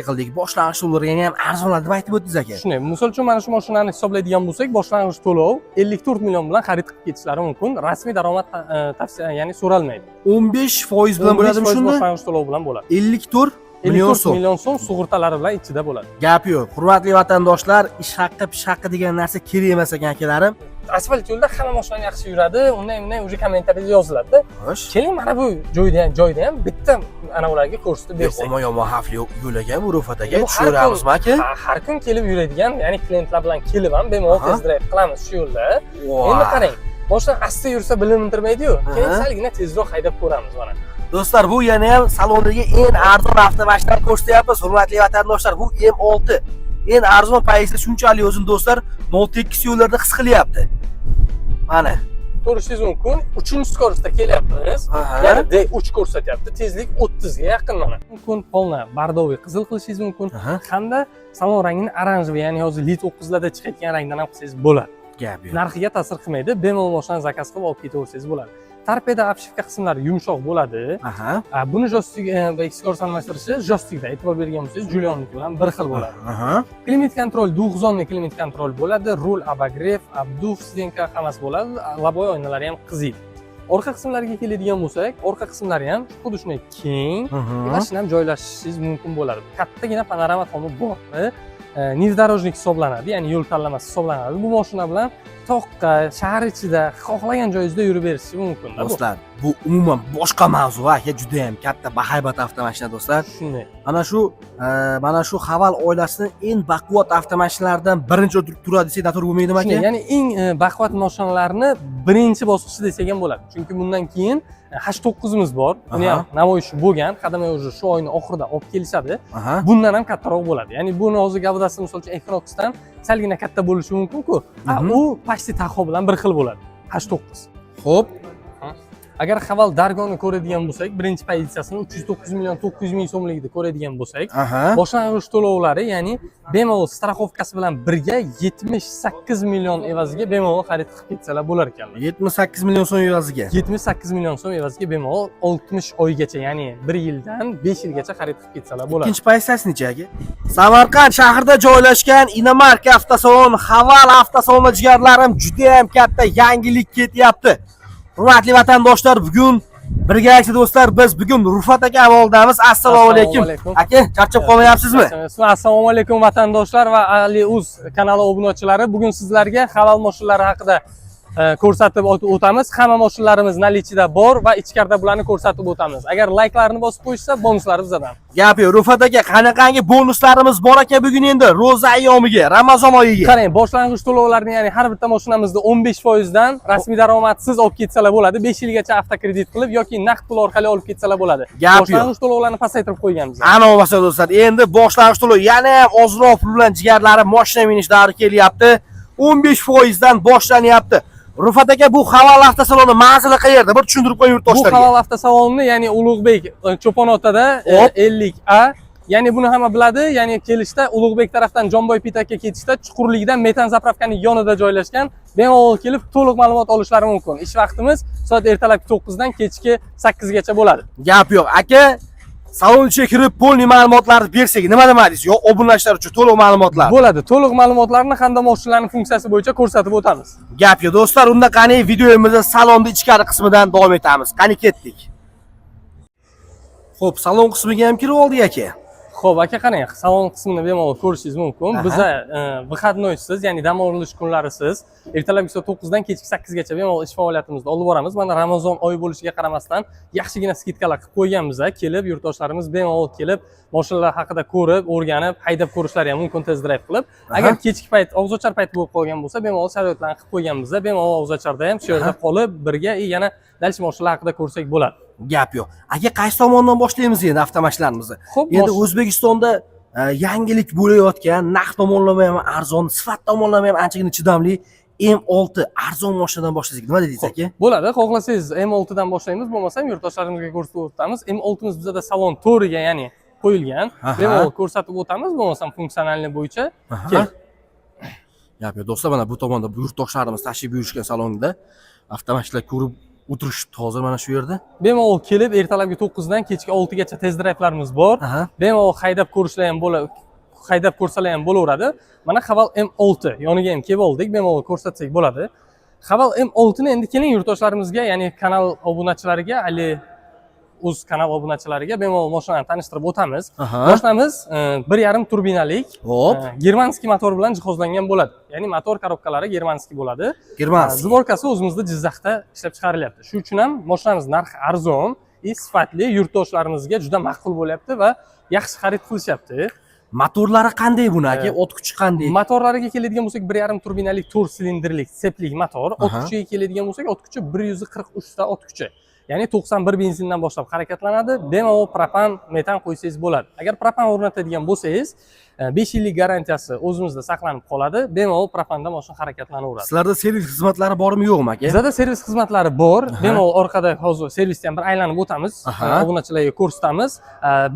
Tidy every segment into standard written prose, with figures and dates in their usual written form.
qildik. Boshlang'ich to'lovlarga ham arzonlar deb aytib o'tdingiz aka. Shunday. Misol uchun mana shu mashinani hisoblaydigan bo'lsak, boshlang'ich to'lov 54 million bilan xarid qilib ketishlari mumkin. Rasmiy daromad tavsiya, ya'ni so'ralmaydi. 15% bilan bo'ladimi shunda? Boshlang'ich to'lov bilan bo'ladi. 54 million so'm. million so'm sug'urtalari bilan ichida bo'ladi. Gap yo'q. Hurmatli vatandoshlar, ish haqqi, pish haqqi degan narsa kerak emas ekan akalarim. Asfalt yo'lda hamma mashina yaxshi yuradi. Undan уже kommentariyada yoziladi. Xo'sh. Keling, mana bu joyda ham bitta ana ularga ko'rsatib bersak. Yomon xavfli yo'l ekan bu Rufataga tushiramizmi aka? Har kun kelib yuradigan, ya'ni klientlar bilan kelib ham bemalol test drive qilamiz shu yo'lda. Endi qarang, boshdan asta yursa bilintirmaydi-yu. Keyin salgina tezroq haydab ko'ramiz mana. Do'stlar, bu yana ham salondagi eng arzon avtomashinalar ko'rsatyapmiz. Hurmatli vatandoshlar, bu M6. Eng arzon payizi shunchalik o'zini do'stlar 0-tekis yo'llarda his qilyapti. Mana ko'rishingiz mumkin, 3-skorochda kelyapmiz. Ya'ni D3 ko'rsatyapti, tezlik 30 ga yaqin mana. Mumkin polna bardoviy qizil qilishingiz mumkin, hamda salon rangini oranjiy, ya'ni hozir lit 9 larda chiqayotgan rangdan ham qilsangiz bo'ladi. Gap yo'q. Narxiga ta'sir qilmaydi, bemalol mashinani zakaz qilib olib ketaversangiz bo'ladi. Torpeda obshivka qismlari yumshoq bo'ladi. Buni jostik ekskurs almashtirishi jostikda e'tibor bergan bo'lsangiz, Julionniki bilan bir xil bo'ladi. Klimat kontrol, duxzonli klimat kontrol bo'ladi, rul abagrev, abduf, stenka hammasi bo'ladi. Loboy oynalari ham qizil. Orqa qismlariga keladigan bo'lsak, orqa qismlari ham xuddi shunday keng, mashina ham joylashishingiz mumkin bo'ladi. Kattagina panorama tomi bor. Nivdorojnik hisoblanadi, ya'ni yo'l tanlamasi hisoblanadi. Bu mashina bilan toqqa, shahar ichida xohlagan joyingizda yurib berishingiz mumkin. Do'stlar, bu umuman boshqa mavzu aka, juda ham katta bahaybat avtomashina do'stlar. Shunday. Mana shu Haval oilasining eng baquvvat avtomashinalaridan birinchi turadi desak noto'g'ri bo'lmaydimi aka? Ya'ni eng baquvvat mashinalarni birinchi bosqichda desak ham bo'ladi. Chunki bundan keyin H9'imiz bor. Buni ham namoyish bo'lgan. Qadamay уже shu oyning oxirida olib kelishadi. Bundan ham kattaroq bo'ladi. Ya'ni buni hozir gavdasi misol uchun Equinox'dan salgina katta bo'lishi mumkin-ku. U почти Tahoe bilan bir xil bo'ladi. H9. Xo'p. Agar Haval Dargoni ko'radigan bo'lsak, birinchi pozitsiyasini 309 million 900 ming so'mligida ko'radigan bo'lsak, boshlang'ich to'lovlari, ya'ni bemalol strafovkasi bilan birga 78 million evaziga bemalol xarid qilib ketsalar bo'lar ekan. 78 million so'm evaziga. 78 million so'm evaziga bemalol 60 oygacha, ya'ni 1 yildan 5 yilgacha xarid qilib ketsalar bo'ladi. Ikkinchi pozitsiyasi necha aka? Samarqand shahrida joylashgan Inomark avtosalon, Haval avtosaloni jigarlarim juda ham katta yangilik ketyapti. Hurmatli vatandoshlar, bugun birgalikda do'stlar, biz bugun Rufat aka oldamiz. Assalomu alaykum. Aka, charchab qolmayapsizmi? Assalomu alaykum vatandoshlar va Ali.uz kanali obunachilari. Bugun sizlarga Haval mashinalari haqida ko'rsatib o'tamiz. Hamma mashinalarimiz nalichida bor va ichkarida bularni ko'rsatib o'tamiz. Agar layklarni bosib qo'yishsa, bonuslari bizdan. Gap yo'q. Rufat aka, qanaqangi bonuslarimiz bor aka bugun endi ro'za ayyomiga, Ramazon oyiga? Qarang, boshlang'ich to'lovlarni, ya'ni har bitta mashinamizda 15% dan rasmiy daromadsiz olib ketsalar bo'ladi. 5 yilgacha avtokredit qilib yoki naqd pul orqali olib ketsalar bo'ladi. Boshlang'ich to'lovlarni pasaytirib qo'yganmiz. Ana bo'lsa do'stlar, endi boshlang'ich to'lov yana ham ozroq pul bilan jigarlari mashina minish davri kelyapti. 15% dan boshlanyapti. Rufat aka, bu Haval avtosaloni manzili qayerda? Bir tushuntirib qo'ying yurtdoshlarga. Bu Haval avtosaloni, ya'ni Ulug'bek Cho'ponotada 50A. Ya'ni buni hamma biladi. Ya'ni kelishda Ulug'bek tarafdan Jonboy Pitakka ketishda chuqurlikdan metan zapravkaning yonida joylashgan. Bemalol kelib to'liq ma'lumot olishlari mumkin. Ish vaqtimiz soat ertalabki 9 dan kechki 8 gacha bo'ladi. Gap yo'q. Aka, salon ichiga kirib polni ma'lumotlarni bersak, nima demadingiz? Yo, obunachilar uchun to'liq ma'lumotlar. Bo'ladi. To'liq ma'lumotlarni hamda mashinalarning funksiyasi bo'yicha ko'rsatib o'tamiz. Gap yo'q, do'stlar. Unda qani videoyimizda salonni ichkari qismidan davom etamiz. Qani ketdik. Xo'p, salon qismiga ham kirib oldik aka. Xo'p, aka, qarang, salon qismini bemalol ko'rishingiz mumkin. Biza выходнойsiz, ya'ni dam olish kunlarisiz ertalabki soat 9 dan kechki 8 gacha bemalol ish faoliyatimizni olib boramiz. Mana Ramazon oyi bo'lishiga qaramasdan yaxshigina skidkalar qilib qo'yganmiz. Kelib yurtdoshlarimiz bemalol kelib mashinalar haqida ko'rib, o'rganib, haydab ko'rishlari ham mumkin test drive qilib. Agar kechki payt og'zochar payti bo'lib qolgan bo'lsa, bemalol sharoitlarni qilib qo'yganmiz. Bemalol og'zocharda ham shu yerda qolib birga yana dalch mashinalar haqida ko'rsak bo'ladi. Gap yo'q. Aka, qaysi tomondan boshlaymiz endi avtomashinlarimizni? Endi O'zbekistonda yangilik bo'layotgan, narx tomonlama ham arzon, sifat tomonlama ham anchagina chidamli M6 arzon mashinadan boshlasak, nima dedingiz aka? Bo'ladi. Xohlasangiz M6 dan boshlaymiz, bo'lmasa yurtdoshlarimizga ko'rsatib o'tamiz. M6 miz bizda salon to'riga, ya'ni qo'yilgan. Bemalol ko'rsatib o'tamiz, bo'lmasam funksionalni bo'yicha. Gap yo'q, do'stlar, mana bu tomonda yurtdoshlarimiz tashib yurishgan salonda avtomashinalar ko'rib o'tirishibdi hozir mana shu yerda. Bemalol kelib ertalabki 9 dan kechki 6 gacha test drayvlarimiz bor. Bemalol haydab ko'rishlar ham bo'ladi. Haydab ko'rsalar ham bo'laveradi. Mana Haval M6 yoniga ham kelib oldik, bemalol ko'rsatsak bo'ladi. Haval M6 ni endi keling yurtdoshlarimizga, ya'ni kanal obunachilariga, ali o'z kanal obunachilariga bemalol mashinani tanishtirib o'tamiz. Mashinamiz 1.5 turbinalik, germanskiy motor bilan jihozlangan bo'ladi. Ya'ni motor korobkalari germanskiy bo'ladi. Zborkasi o'zimizda Jizzaxda ishlab chiqarilyapti. Shuning uchun ham mashinamiz narxi arzon, sifatli, yurtdoshlarimizga juda ma'qul bo'lyapti va yaxshi xarid qilishyapti. Motorlari qanday buni aka? O't kuchi qanday? Motorlariga keladigan bo'lsak 1.5 turbinalik 4 silindrlik seplik motor, o't kuchiga keladigan bo'lsak o't kuchi 143 ta o't kuchi. Ya'ni 91 benzindan boshlab harakatlanadi. Bemalol propan, metan qo'ysangiz bo'ladi. Agar propan o'rnatadigan bo'lsangiz, 5 yillik garantiyasi o'zimizda saqlanib qoladi. Bemalol propanda mashina harakatlanaveradi. Sizlarda servis xizmatlari bormi, yo'qmi aka? Bizda servis xizmatlari bor. Bemalol orqada hozir servisni ham bir aylanib o'tamiz. Obunachilarga ko'rsatamiz.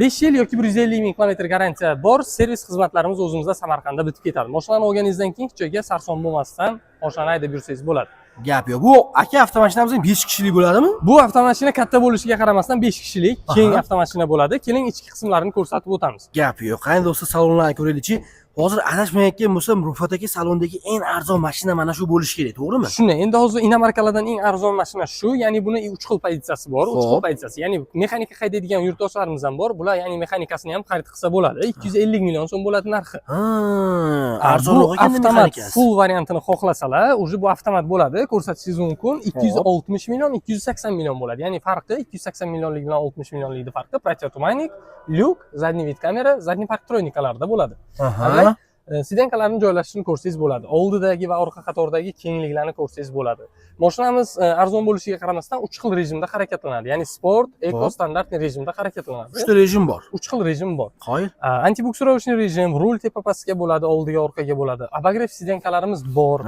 5 yil yoki 150 ming kilometr garantiya bor. Servis xizmatlarimiz o'zimizda Samarqandda bitib ketadi. Mashinani olganingizdan keyin hech joyga sarson bo'lmasdan mashinani haydab yursangiz bo'ladi. Gap yo'q. Bu aka avtomashinamiz 5 kishilik bo'ladimi? Bu avtomashina katta bo'lishiga qaramasdan 5 kishilik keng avtomashina bo'ladi. Keling ichki qismlarini ko'rsatib o'tamiz. Gap yo'q. Qani do'stlar, salonlarni ko'raylikchi. Hozir adashmayotgan bo'lsam, Rufat aka salondagi eng arzon mashina mana shu bo'lishi kerak, to'g'rimi? Shunday. Endi hozir inomarkalardan eng arzon mashina shu. Ya'ni buni 3 xil pozitsiyasi bor. 3 xil pozitsiyasi. Ya'ni mexanika haydaydigan yurtdoshlarimiz ham bor. Bular ya'ni mexanikasini ham xarid qilsa bo'ladi. 250 million so'm bo'ladi narxi. Arzonroq ekan mexanikasi. Full variantini xohlasalar, уже bu avtomat bo'ladi. Ko'rsatishingiz mumkin. 260 million, 280 million bo'ladi. Ya'ni farqi 280 millionlik bilan 60 millionlikning farqi protyatumanik, lyuk, zadniy vid kamera, zadniy parktroyinikalarda bo'ladi. Sidenkalarning joylashishini ko'rsangiz bo'ladi. Oldidagi va orqa qatordagi kengliklarni ko'rsangiz bo'ladi. Mashinamiz arzon bo'lishiga qaramasdan 3 xil rejimda harakatlanadi. Ya'ni sport, eko standart rejimda harakatlanadi. 3 ta rejim bor. 3 xil rejim bor. Qo'yil. Antibuksurovочный rejim, rul tepa pastga bo'ladi, oldiga, orqaga bo'ladi. Abagrev sidenkalarimiz bor.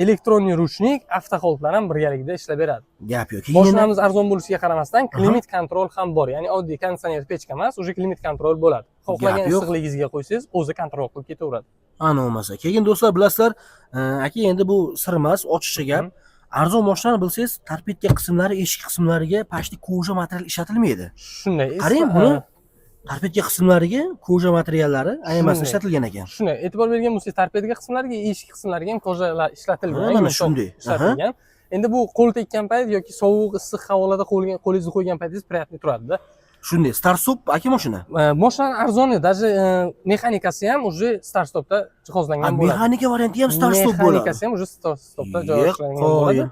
Elektronniy ruchnik, avtoholtlar ham birgalikda ishlab beradi. Gap yo'q. Mashinamiz arzon bo'lishiga qaramasdan klimat kontrol ham bor. Ya'ni oddiy konditsioner pechka emas, уже klimat kontrol bo'ladi. Xohlagan issiqligingizga qo'ysangiz, o'zi kontrol qilib ketaveradi. Ana bo'lmasa. Keyin do'stlar, bilasizlar, aka endi bu sir emas, ochiqcha gap. Arzon mashinani bilsangiz, torpedka qismlari, eshik qismlariga pashti koja material ishlatilmaydi. Shunday. Qarang, buni torpedka qismlariga koja materiallari ayamasi ishlatilgan ekan. Shunday. E'tibor bergan bo'lsangiz, torpedka qismlariga, eshik qismlariga ham kojalar ishlatilgan. Mana shunday. Ishlatilgan. Endi bu qo'l tekkan payt yoki sovuq, issiq havolarda qo'lingizni qo'ygan paytingiz приятный turadi-da. Shunday, start-stop aka mashina. Mashina arzon, даже mexanikasi ham уже start-stopda jihozlangan bo'ladi. Mexanika varianti ham start-stop bo'ladi. Mexanikasi ham уже start-stopda joylashtirilgan bo'ladi.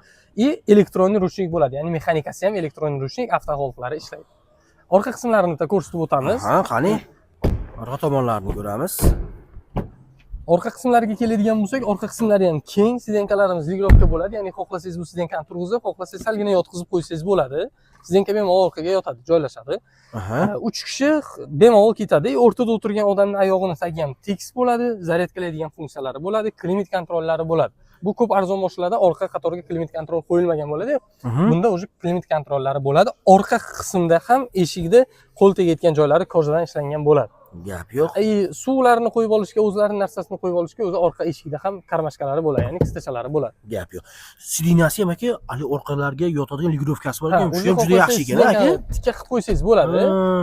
И elektronniy ruchnik bo'ladi. Ya'ni mexanikasi ham elektronniy ruchnik, avtoholtlari ishlaydi. Orqa qismlarini da ko'rsatib o'tamiz. Qani. Orqa tomonlarini ko'ramiz. Orqa qismlariga keladigan bo'lsak, orqa qismlari ham keng, sidenkalarimiz ligrovka bo'ladi. Ya'ni xohlasangiz bu sidenkani turg'izib, xohlasangiz salgina yotqizib qo'ysangiz bo'ladi. Sidenka bemalol orqaga yotadi, joylashadi. 3 kishi bemalol ketadi. O'rtada o'tirgan odamning oyog'ini tagi ham tekis bo'ladi, zaryadkalaydigan funksiyalari bo'ladi, klimat kontrollari bo'ladi. Bu ko'p arzon mashinalarda orqa qatorga klimat kontrol qo'yilmagan bo'ladi. Bunda o'zi klimat kontrollari bo'ladi. Orqa qismda ham eshikda qo'l tegayotgan joylari kojadan ishlangan bo'ladi. Gap yo'q. Suvlarni qo'yib olishga, o'zlarining narsasini qo'yib olishga o'zi orqa eshikda ham karmashkalari bo'ladi, ya'ni kistachalari bo'ladi. Gap yo'q. Sidinasi ham aka, ali orqalarga yotadigan ligrovkasi bor ekan, shu ham juda yaxshi ekan aka. Tikka qilib qo'ysangiz bo'ladi.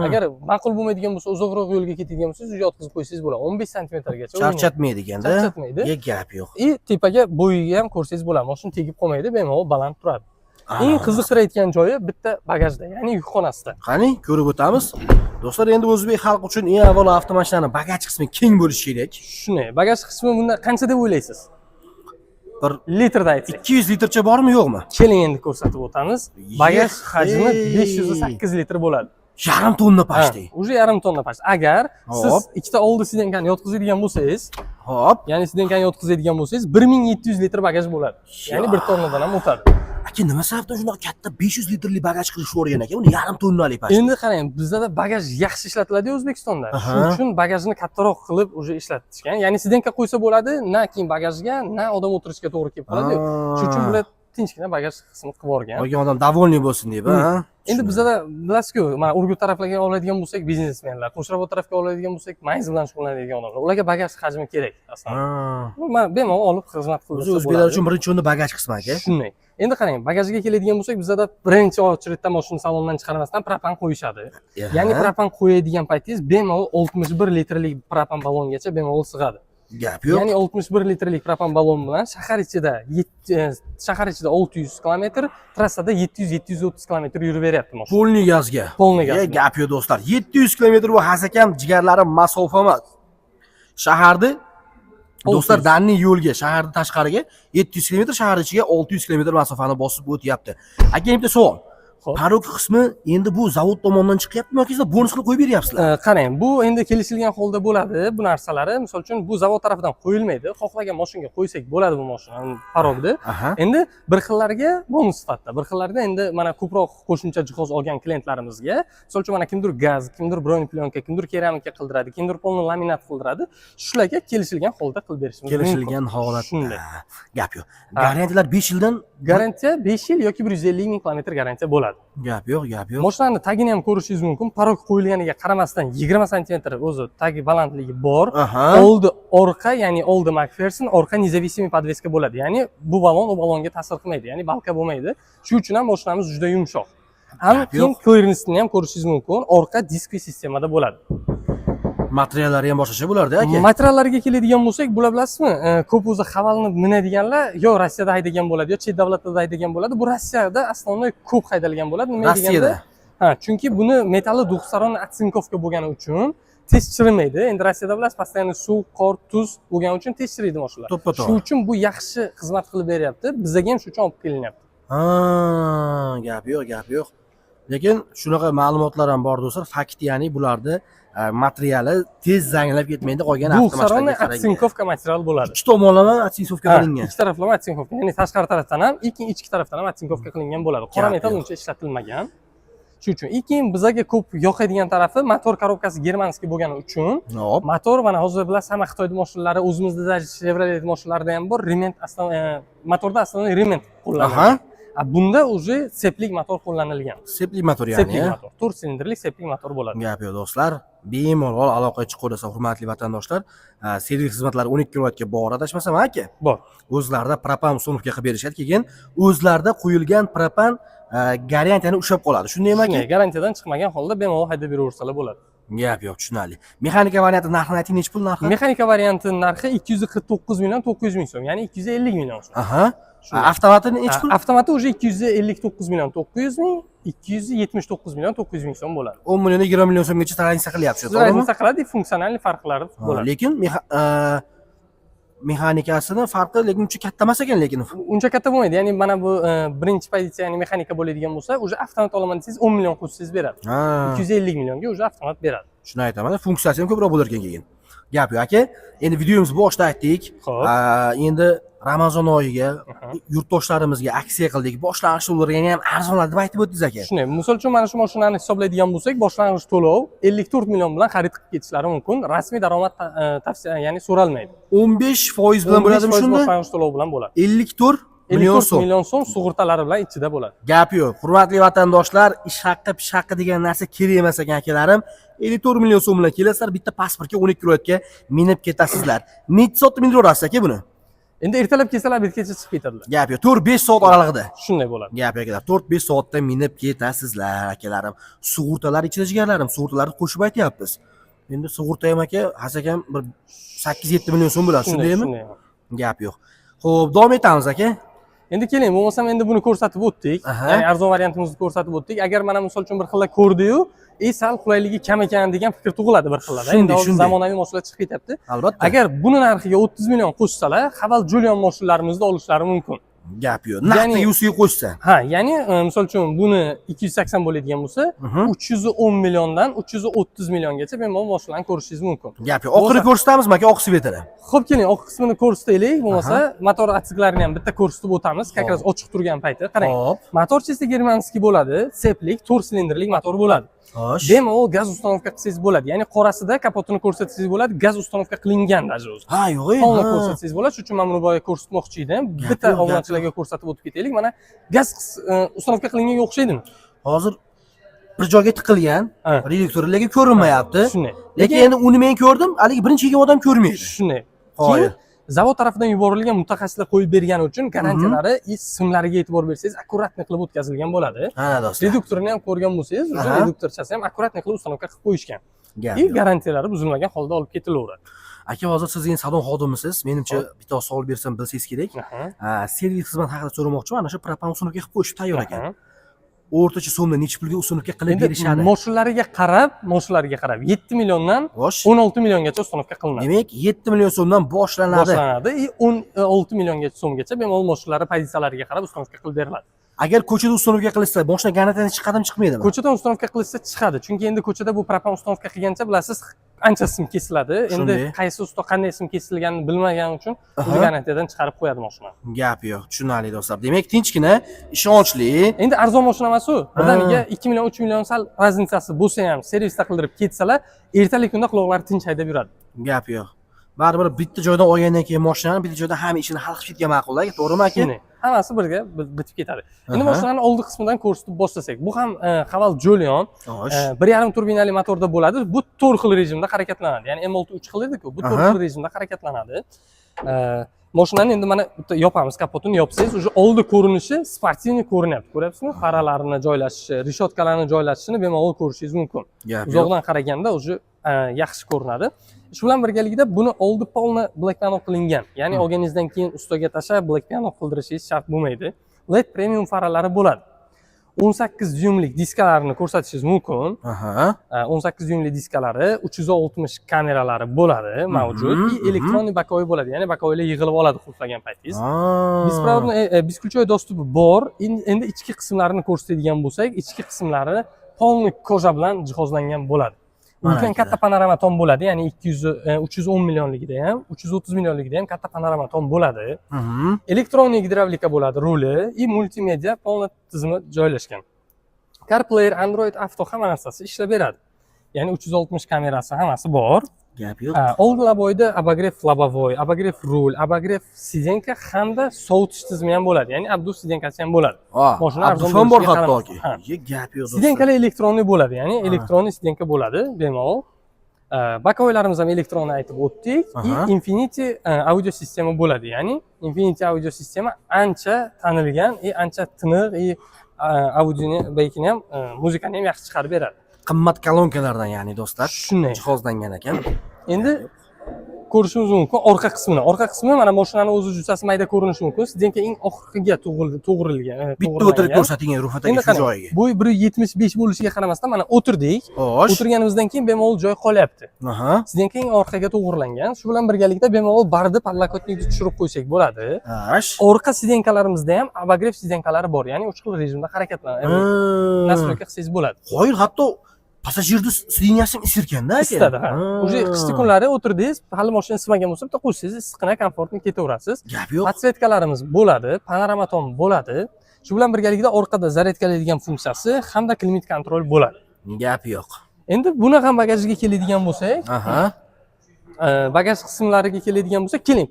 Agar ma'qul bo'lmaydigan bo'lsa, uzoqroq yo'lga ketadigan bo'lsangiz, uyga yotqizib qo'ysangiz bo'ladi. 15 santimetrgacha. Charchatmaydi ekanda. Charchatmaydi. Gap yo'q. Tepaga bo'yiga ham ko'rsangiz bo'ladi. Mashina tegib qolmaydi, bemalol baland turadi. Eng qiziqtirayotgan joyi bitta bagajda, ya'ni yukxonasida. Qani, ko'rib o'tamiz. Do'stlar, endi o'zbek xalqi uchun eng avvalo avtomashinani bagaj qismi keng bo'lishi kerak. Shunday. Bagaj qismi bunda qancha deb o'ylaysiz? 1 litrda aytsak. 200 litrcha bormi, yo'qmi? Keling endi ko'rsatib o'tamiz. Bagaj hajmi 508 litr bo'ladi. Yarim tonna pashti. Уже yarim tonna pashti. Agar siz ikkita oldi sidenkani yotqizadigan bo'lsangiz, ya'ni sidenkani yotqizadigan bo'lsangiz 1700 litr bagaj bo'ladi. Ya'ni 1 tonnadan ham o'tadi. Aka, nima sababdan shunday katta 500 litrli bagaj qilishni o'rgan ekan? Uni yarim tonnalik pashti. Endi qarang, bizda bagaj yaxshi ishlatiladi O'zbekistonda. Shuning uchun bagajni kattaroq qilib уже ishlatishgan. Ya'ni sidenka qo'ysa bo'ladi, na keyin bagajga, na odam o'tirishga to'g'ri kelib qoladi. Shuning uchun bular tinchgina bagaj qismi qilib yuborgan. Olgan odam довольный bo'lsin deb, ha? Endi bizda bilasiz-ku, mana Urgut taraflarga oladigan bo'lsak, biznesmenlar, Qo'shrabot tarafga oladigan bo'lsak, mayz bilan shug'ullanadigan odamlar. Ularga bagaj hajmi kerak aslida. Mana bemalol olib xizmat qilsa bo'ladi. O'zbeklar uchun birinchi o'rinda bagaj qismi aka. Shunday. Endi qarang, bagajga keladigan bo'lsak, bizda birinchi ochlikda mashina salonidan chiqarmasdan propan qo'yishadi. Ya'ni propan qo'yadigan paytingiz bemalol 61 litrlik propan ballongacha bemalol sig'adi. Gap yo'q. Ya'ni 61 litrlik propan ballon bilan shahar ichida 600 km, trassada 700-730 km yurib beryapti mashina. Polniy gazga. Polniy gazga. Gap yo'q do'stlar. 700 km bu hasakam jigarlarim masofa emas. Shaharda do'stlar danni yo'lga, shahardan tashqariga 700 km, shahar ichiga 600 km masofani bosib o'tyapti. Aka, bitta savol. Parok qismi endi bu zavod tomonidan chiqyaptimi yoki siz bonus qilib qo'yib beryapsizlar? Qarang, bu endi kelishilgan holda bo'ladi. Bu narsalari, misol uchun, bu zavod tarafidan qo'yilmaydi. Xohlagan mashinaga qo'ysak bo'ladi bu mashinani parokni. Endi bir xillariga bonus sifatida, bir xillariga endi mana ko'proq qo'shimcha jihoz olgan klientlarimizga, misol uchun mana kimdir gaz, kimdir broneplyonka, kimdir keramika qildiradi, kimdir polni laminat qildiradi. Shularga kelishilgan holda qilib berishimiz mumkin. Kelishilgan holatda. Gap yo'q. Garantiyalar 5 yildan, garantiya 5 yil yoki 150 ming kilometr garantiya bo'ladi. Gap yo'q, gap yo'q. Mashinani tagini ham ko'rishingiz mumkin. Parok qo'yilganiga qaramasdan 20 sm o'zi tagi balandligi bor. Oldi orqa, ya'ni oldi McPherson, orqa независимый podveska bo'ladi. Ya'ni bu ballon u ballonga ta'sir qilmaydi, ya'ni balka bo'lmaydi. Shuning uchun ham mashinamiz juda yumshoq. Ham keyin clearance-ni ham ko'rishingiz mumkin. Orqa diskli sistemada bo'ladi. Materiallari ham boshqacha bo'lardi aka. Materiallarga keladigan bo'lsak, bular bilasizmi? Ko'p o'zi havalni minadiganlar yo Rossiyada haydagan bo'ladi, yo chet davlatlarda haydagan bo'ladi. Bu Rossiyada asosiy ko'p haydalgan bo'ladi. Nima deganda? Chunki buni metali двухсторонний отцинковка bo'lgani uchun tez chirimaydi. Endi Rossiyada bilasiz, постоянно suv, qor, tuz bo'lgani uchun tez chiriydi mashinalar. Shuning uchun bu yaxshi xizmat qilib beryapti. Bizga ham shu uchun olib kelinyapti. Gap yo'q, gap yo'q. Lekin shunaqa ma'lumotlar ham bor do'stlar. Fakt, ya'ni bularni materiali tez zanglab ketmaydi, qolgan avtomashinlarga отцинковка material bo'ladi. Ikki tomonlama отцинковка qilingan. Ikki taraflama отцинковка, ya'ni tashqari tarafdan ham, keyin ichki tarafdan ham отцинковка qilingan bo'ladi. Qora metal uncha ishlatilmagan. Shuning uchun keyin bizga ko'p yoqadigan tarafi motor korobkasi germanskiy bo'lgani uchun, motor mana hozir bilasiz, hamma Xitoyning mashinalari, o'zimizda Chevrolet mashinallarida ham bor, remont motorda aslida remont qo'llanilgan. Bunda уже seplik motor qo'llanilgan. Seplik motor ya'ni. Seplik motor, 4 silindrli seplik motor bo'ladi. Gap yo'q do'stlar. Bemalol aloqaga chiqaversa, hurmatli vatandoshlar, servis xizmatlari 12 kilovatga bor, adashmasam aka. Bor. O'zlarida propan uстановка qilib berishadi, keyin o'zlarida qo'yilgan propan garantiyani ushlab qoladi. Shundaymi aka? Shunday, garantiyadan chiqmagan holda bemalol haydab beraversalar bo'ladi. Gap yo'q, tushunarli. Mexanika varianti narxini ayting, nech pul narxi? Mexanika varianti narxi 249 million 900 ming so'm, ya'ni 250 million so'm. Avtomati nech pul? Avtomati уже 259 million 900 ming, 279 million 900 ming so'm bo'ladi. 10 million 20 million so'mgacha tranzitsiya qilyapti, to'g'rimi? Tranzitsiya qiladi, funksional farqlari bo'ladi. Lekin mexanikasini farqi lekin uncha katta emas ekan, lekin uncha katta bo'lmaydi. Ya'ni mana bu birinchi pozitsiya, ya'ni mexanika bo'ladigan bo'lsa, уже avtomat olaman desangiz 10 million qo'shsangiz beradi. 250 millionga уже avtomat beradi. Shuni aytaman, funksiyasi ham ko'proq bo'lar ekan keyin. Gap yo'q aka. Endi videomizni boshida aytdik. Endi Ramazon oyiga yurtdoshlarimizga aksiya qildik. Boshlang'ich to'lovlarga ham arzonlar deb aytib o'tdingiz aka. Shunday. Misol uchun mana shu mashinani hisoblaydigan bo'lsak, boshlang'ich to'lov 54 million bilan xarid qilib ketishlari mumkin. Rasmiy daromad tavsiya, ya'ni so'ralmaydi. 15% bilan bo'ladimi shunda? Boshlang'ich to'lov bilan bo'ladi. 54 million so'm sug'urtalari bilan ichida bo'ladi. Gap yo'q. Hurmatli vatandoshlar, ish haqqi, pish haqqi degan narsa kerak emas ekan akalarim. 54 million so'm bilan kelasizlar, bitta pasportga 12 kilovatga minib ketasizlar. Necha soatda minib olasiz aka buni? Endi ertalab kelsalar betgacha chiqib ketadilar. Gap yo'q, 4-5 soat oralig'ida. Shunday bo'ladi. Gap yo'q akalar, 4-5 soatda minib ketasizlar akalarim. Sug'urtalar ichida jigarlarim, sug'urtalarni qo'shib aytyapmiz. Endi sug'urta ham aka, hasakam bir 8-7 million so'm bo'ladi, shundaymi? Gap yo'q. Xo'p, davom etamiz aka. Endi keling, bo'lmasam endi buni ko'rsatib o'tdik. Ya'ni arzon variantimizni ko'rsatib o'tdik. Agar mana misol uchun bir xilla ko'rdi-yu, sal qulayligi kam ekan degan fikr tug'iladi bir xillada. Endi hozir zamonaviy mashinalar chiqib ketyapti. Albatta. Agar buni narxiga 30 million qo'shsalar, Haval Julian mashinalarimizda olishlari mumkin. Gap yo'q. Naqdga usiga qo'shsa. Ya'ni misol uchun buni 280 bo'ladigan bo'lsa, 310 milliondan 330 milliongacha bemalol mashinalarni ko'rishingiz mumkin. Gap yo'q. Oxiri ko'rsatamizmi aka, oq svetini? Xo'p, keling, oq qismini ko'rsataylik. Bo'lmasa, motor atsiklarni ham bitta ko'rsatib o'tamiz. Как раз ochiq turgan payti. Qarang. Motor chisi germanskiy bo'ladi, seplik, 4 silindrli motor bo'ladi. Bemalol gaz uстановка qilsangiz bo'ladi. Ya'ni qorasida kapotini ko'rsatsangiz bo'ladi, gaz uстановка qilingan даже o'zi. Yo'q-ey. Qonli ko'rsatsangiz bo'ladi. Shuning uchun men buni boya ko'rsatmoqchi edim. Bitta obunachilar tinglovchilarga ko'rsatib o'tib ketaylik. Mana gaz uстановка qilinganga o'xshaydimi? Hozir bir joyga tiqilgan, reduktorlarga ko'rinmayapti. Shunday. Lekin endi uni men ko'rdim, haligi birinchi kelgan odam ko'rmaydi. Shunday. Qoyil. Zavod tarafidan yuborilgan mutaxassislar qo'yib bergani uchun garantiyalari simlariga e'tibor bersangiz, akkuratni qilib o'tkazilgan bo'ladi. Ha, do'stlar. Reduktorini ham ko'rgan bo'lsangiz, o'sha reduktorchasi ham akkuratni qilib uстановка qilib qo'yishgan. Gap. Garantiyalari buzilmagan holda olib ketilaveradi. Aka, hozir siz endi salon xodimisiz. Menimcha bitta savol bersam bilsangiz kerak. Servis xizmat haqida so'ramoqchiman. Ana shu propan uстановка qilib qo'yishib tayyor ekan. O'rtacha so'mda necha pulga uстановка qilib berishadi? Moshinalariga qarab 7 milliondan 16 milliongacha uстановка qilinadi. Demak, 7 million so'mdan boshlanadi. 16 millionga so'mgacha bemalol moshinalari pozitsiyalariga qarab uстановка qilib beriladi. Agar ko'chada uстановка qilsa, boshqa garantiyadan chiqadimi, chiqmaydimi? Ko'chada uстановка qilsa chiqadi. Chunki endi ko'chada bu propan uстановка qilgancha bilasiz, ancha sim kesiladi. Endi qaysi usta qanday sim kesilganini bilmagan uchun o'zi garantiyadan chiqarib qo'yadi mashina. Gap yo'q, tushunarli do'stlar. Demak, tinchgina, ishonchli. Endi arzon mashina emas u. Birdaniga 2 million, 3 million sal razницasi bo'lsa ham, servisda qildirib ketsalar, ertalik kunda quloqlari tinch haydab yuradi. Gap yo'q. Baribir bitta joydan olgandan keyin mashinani bitta joyda hamma ishini hal qilib ketgan ma'qul-da, to'g'rimi aka? Hammasi birga bitib ketadi. Endi mashinani oldi qismidan ko'rsatib boshlasak, bu ham Haval Julion 1.5 turbinali motorda bo'ladi. Bu 4 xil rejimda harakatlanadi. Ya'ni M6 3 xil edi-ku, bu 4 xil rejimda harakatlanadi. Mashinani endi mana bitta yopamiz, kapotini yopsangiz, o'sha oldi ko'rinishi sportivniy ko'rinyapti. Ko'ryapsizmi? Faralarini joylashishi, reshotkalarni joylashishini bemalol ko'rishingiz mumkin. Uzoqdan qaraganda o'sha yaxshi ko'rinadi. Shu bilan birgalikda buni oldi polni black panel qilingan. Ya'ni olganingizdan keyin ustoga tashlab black panel qildirishingiz shart bo'lmaydi. LED premium faralari bo'ladi. 18 dyumlik diskalarini ko'rsatishingiz mumkin. 18 dyumlik diskalari, 360 kameralari bo'ladi, mavjud. Elektronik bakovoy bo'ladi. Ya'ni bakovoylar yig'ilib oladi xohlagan paytingiz. Бесключевой dostupi bor. Endi ichki qismlarini ko'rsatadigan bo'lsak, ichki qismlari polni koja bilan jihozlangan bo'ladi. Ulkan katta panorama tom bo'ladi, ya'ni 310 millionligida ham, 330 millionligida ham katta panorama tom bo'ladi. Elektronik gidravlika bo'ladi, ruli, multimedia polni tizimi joylashgan. CarPlay, Android Auto hamma narsasi ishlab beradi. Ya'ni 360 kamerasi hammasi bor. Gap yo'q. Old laboyda abagrev lobavoy, abagrev rul, abagrev sidenka hamda sovutish tizimi ham bo'ladi. Ya'ni abdus sidenkasi ham bo'ladi. Mashina arzon bor hattoki. Gap yo'q. Sidenkalar elektronik bo'ladi, ya'ni elektronik sidenka bo'ladi, bemalol. Bakovoylarimiz ham elektronni aytib o'tdik. Infinity audio sistema bo'ladi, ya'ni Infinity audio sistema ancha tanilgan, ancha tiniq, audioni baykini ham, muzikani ham yaxshi chiqarib beradi. Qimmat kolonkalardan, ya'ni do'stlar, shunday jihozlangan ekan. Endi ko'rishimiz mumkin orqa qismi mana mashinani o'zi jussasi mayda ko'rinishi mumkin. Sizningki eng oxiriga to'g'rilgan. Bitta o'tirib ko'rsating ruhatdagi shu joyiga. Bu 1.75 bo'lishiga qaramasdan mana o'tirdik. O'tirganimizdan keyin bemalol joy qolyapti. Sizningki eng orqaga to'g'rilangan. Shu bilan birgalikda bemalol barda podlokotnikni tushirib qo'ysak bo'ladi. Orqa sidenkalarimizda ham abagrev sidenkalari bor, ya'ni 3 xil rejimda harakatlanadi. Nastroyka qilsangiz bo'ladi. Qo'yil, hatto passajirni sideniyasi isirkanda aka. Isitadi, ha. O'sha qishki kunlari o'tirdingiz, hali mashina isimagan bo'lsa, bitta qo'ysangiz, issiqqina, komfortni ketaverasiz. Gap yo'q. Podsvetkalarimiz bo'ladi, panorama tom bo'ladi. Shu bilan birgalikda orqada zaryadkalaydigan funksiyasi hamda klimat kontrol bo'ladi. Gap yo'q. Endi buni ham bagajiga keladigan bo'lsak, bagaj qismlariga keladigan bo'lsak, keling,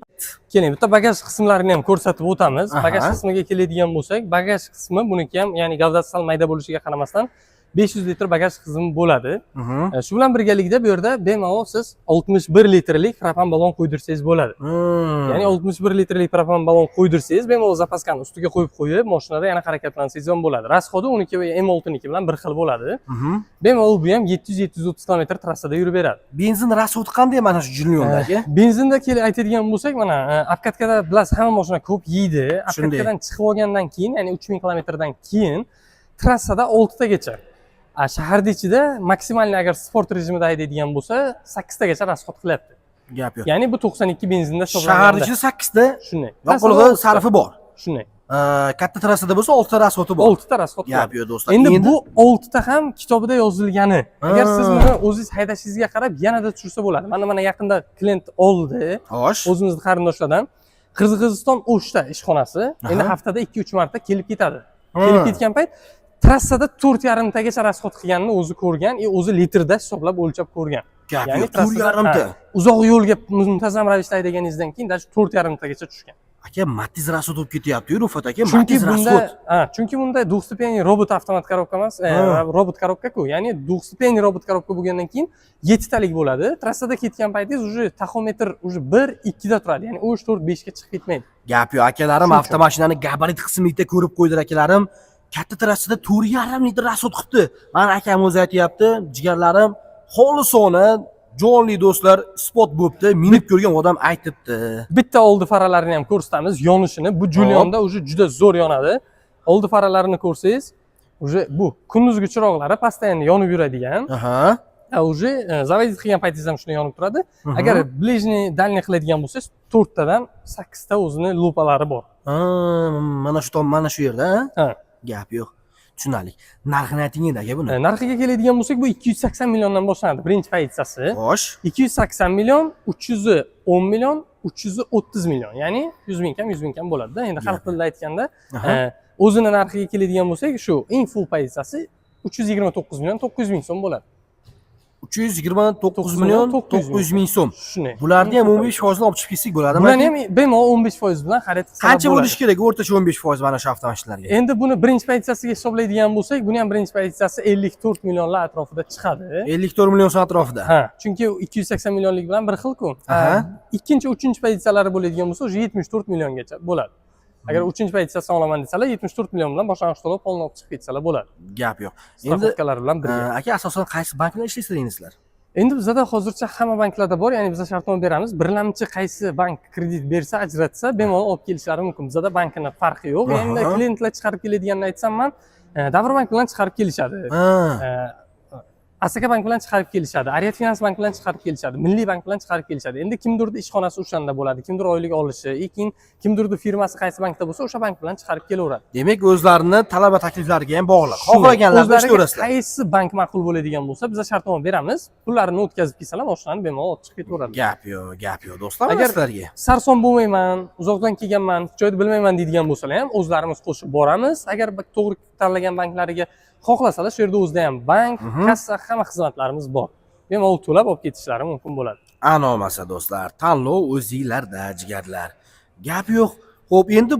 bitta bagaj qismlarini ham ko'rsatib o'tamiz. Bagaj qismiga keladigan bo'lsak, bagaj qismi buniki ham, ya'ni gavdasi sal mayda bo'lishiga qaramasdan 500 litr bagaj qismi bo'ladi. Shu bilan birgalikda bu yerda bemalol siz 61 litrlik propan balon qo'ydirsangiz bo'ladi. Ya'ni 61 litrlik propan balon qo'ydirsangiz, bemalol zapaskani ustiga qo'yib, mashinada yana harakatlansangiz ham bo'ladi. Rasxodi 12 va M6 niki bilan bir xil bo'ladi. Bemalol bu ham 700-730 km trassada yurib beradi. Benzin rasxodi qanday mana shu Juliondagi? Benzinda aytadigan bo'lsak, mana apkatkada bilasiz, hamma mashina ko'p yeydi. Apkatkadan chiqib olgandan keyin, ya'ni 3000 km dan keyin trassada 6 tagacha. Shaharda ichida maksimalni agar sport rejimida haydaydigan bo'lsa 8 tagacha rasxod qilyapti. Gap yo'q. Ya'ni bu 92 benzinda hisoblanadi. Shaharda ichida 8 ta. Shunday. Yoqilg'i sarfi bor. Shunday. Katta trassada bo'lsa 6 ta rasxodi bor. 6 ta rasxod. Gap yo'q do'stlar. Endi bu 6 ta ham kitobida yozilgani. Agar siz buni o'zingiz haydashingizga qarab yanada tushirsa bo'ladi. Mana yaqinda klient oldi. O'zimizning qarindoshlardan Qirg'iziston O'shda ishxonasi. Endi haftada 2-3 marta kelib ketadi. Kelib ketgan payt trassada 4,5 tagacha rasxod qilganini o'zi ko'rgan, o'zi litrda hisoblab o'lchab ko'rgan. Ya'ni 4,5 ta. Uzoq yo'lga muntazam ravishda haydaganingizdan keyin 4,5 tagacha tushgan. Aka Matiz rasxod bo'lib ketyapti-yu Rufat aka, Chunki Matiz bunda, rasxod. chunki bunda двухступенный robot avtomat korobka emas, robot korobka-ku. Ya'ni двухступенный robot korobka bo'lgandan keyin 7 talik bo'ladi. Trassada ketgan paytingiz уже taxometr уже 1-2 da turadi. Ya'ni 3, 4, 5 ga chiqib ketmaydi. Gap yo'q, akalarim avtomashinani gabarit qismida ko'rib qo'ydilar akalarim. Katta trassada 4,5 litr rasxod qilibdi. Mana akam o'zi aytayapti, jigarlarim xolisona jonli do'stlar spot bo'libdi, minib ko'rgan odam aytibdi. Bitta oldi faralarini ham ko'rsatamiz, yonishini. Bu Julyonda уже juda zo'r yonadi. Oldi faralarini ko'rsangiz, уже bu kunduzgi chiroqlari постоянно yonib yuradigan. Aha. Уже заводить qilgan paytingiz ham shunday yonib turadi. Agar ближний, дальний qiladigan bo'lsangiz, 4 tadan 8 ta o'zini lupalari bor. Mana shu yerda, ha? Gap yo'q. Tushunalik. Narxini ayting endi aka buni. Narxiga keladigan bo'lsak, bu 280 milliondan boshlanadi birinchi pozitsiyasi. Xo'sh. 280 million, 310 million, 330 million. Ya'ni 100 ming kam, 100 ming kam bo'ladi-da. Endi xalq tilida aytganda, o'zini narxiga keladigan bo'lsak, shu eng full pozitsiyasi 329 million 900 ming so'm bo'ladi. 329 million 900 ming so'm. Shunday. Bularni ham 15% olib chiqib ketsak bo'ladimi? Bularni ham bemalol 15% bilan xarid qilib qancha bo'lishi kerak o'rtacha 15% mana shu avtomashinalarga? Endi buni birinchi pozitsiyasiga hisoblaydigan bo'lsak, buni ham birinchi pozitsiyasi 54 millionlar atrofida chiqadi. 54 million so'm atrofida. Ha, chunki 280 millionlik bilan bir xil-ku. Ikkinchi, uchinchi pozitsiyalari bo'ladigan bo'lsa, 74 milliongacha bo'ladi. Agar 3-pozitsiyasini olaman desalar, 74 million bilan boshlang'ich to'lov polni olib chiqib ketsalar bo'ladi. Gap yo'q. Endi straxovkalar bilan birga. Aka, asosan qaysi bankda ishlaysizlar sizlar? Endi bizda hozircha hamma banklarda bor, ya'ni biz shartnoma beramiz. Birlamchi qaysi bank kredit bersa, ajratsa, bemalol olib kelishlari mumkin. Bizda bankning farqi yo'q. Endi klientlar chiqarib keladiganini aytsam, men Davrbank bilan chiqarib kelishadi. Asaka bank bilan chiqarib kelishadi, Ariyat Finans bank bilan chiqarib kelishadi, Milliy bank bilan chiqarib kelishadi. Endi kimdirning ishxonasi o'shanda bo'ladi, kimdir oylik olishi, keyin kimdirning firmasi qaysi bankda bo'lsa, o'sha bank bilan chiqarib kelaveradi. Demak, o'zlarini talaba takliflariga ham bog'liq. Xohlaganlarni ko'rasizlar. Qaysi bank ma'qul bo'ladigan bo'lsa, biz shartnoma beramiz. Pullarini o'tkazib kelsalar, mashinani bemalol olib chiqib ketaveradi. Gap yo'q, do'stlar. Agar sizlarga sarson bo'lmayman, uzoqdan kelganman, joyni bilmayman deydigan bo'lsalar ham o'zlarimiz qo'shib boramiz. Agar to'g'ri tanlagan banklariga xohlasalar, shu yerda o'zida ham bank, kassa, hamma xizmatlarimiz bor. Bemalol to'lab olib ketishlari mumkin bo'ladi. Ana olmasa do'stlar, tanlov o'zingizlarda, jigarlar. Gap yo'q. Xo'p, endi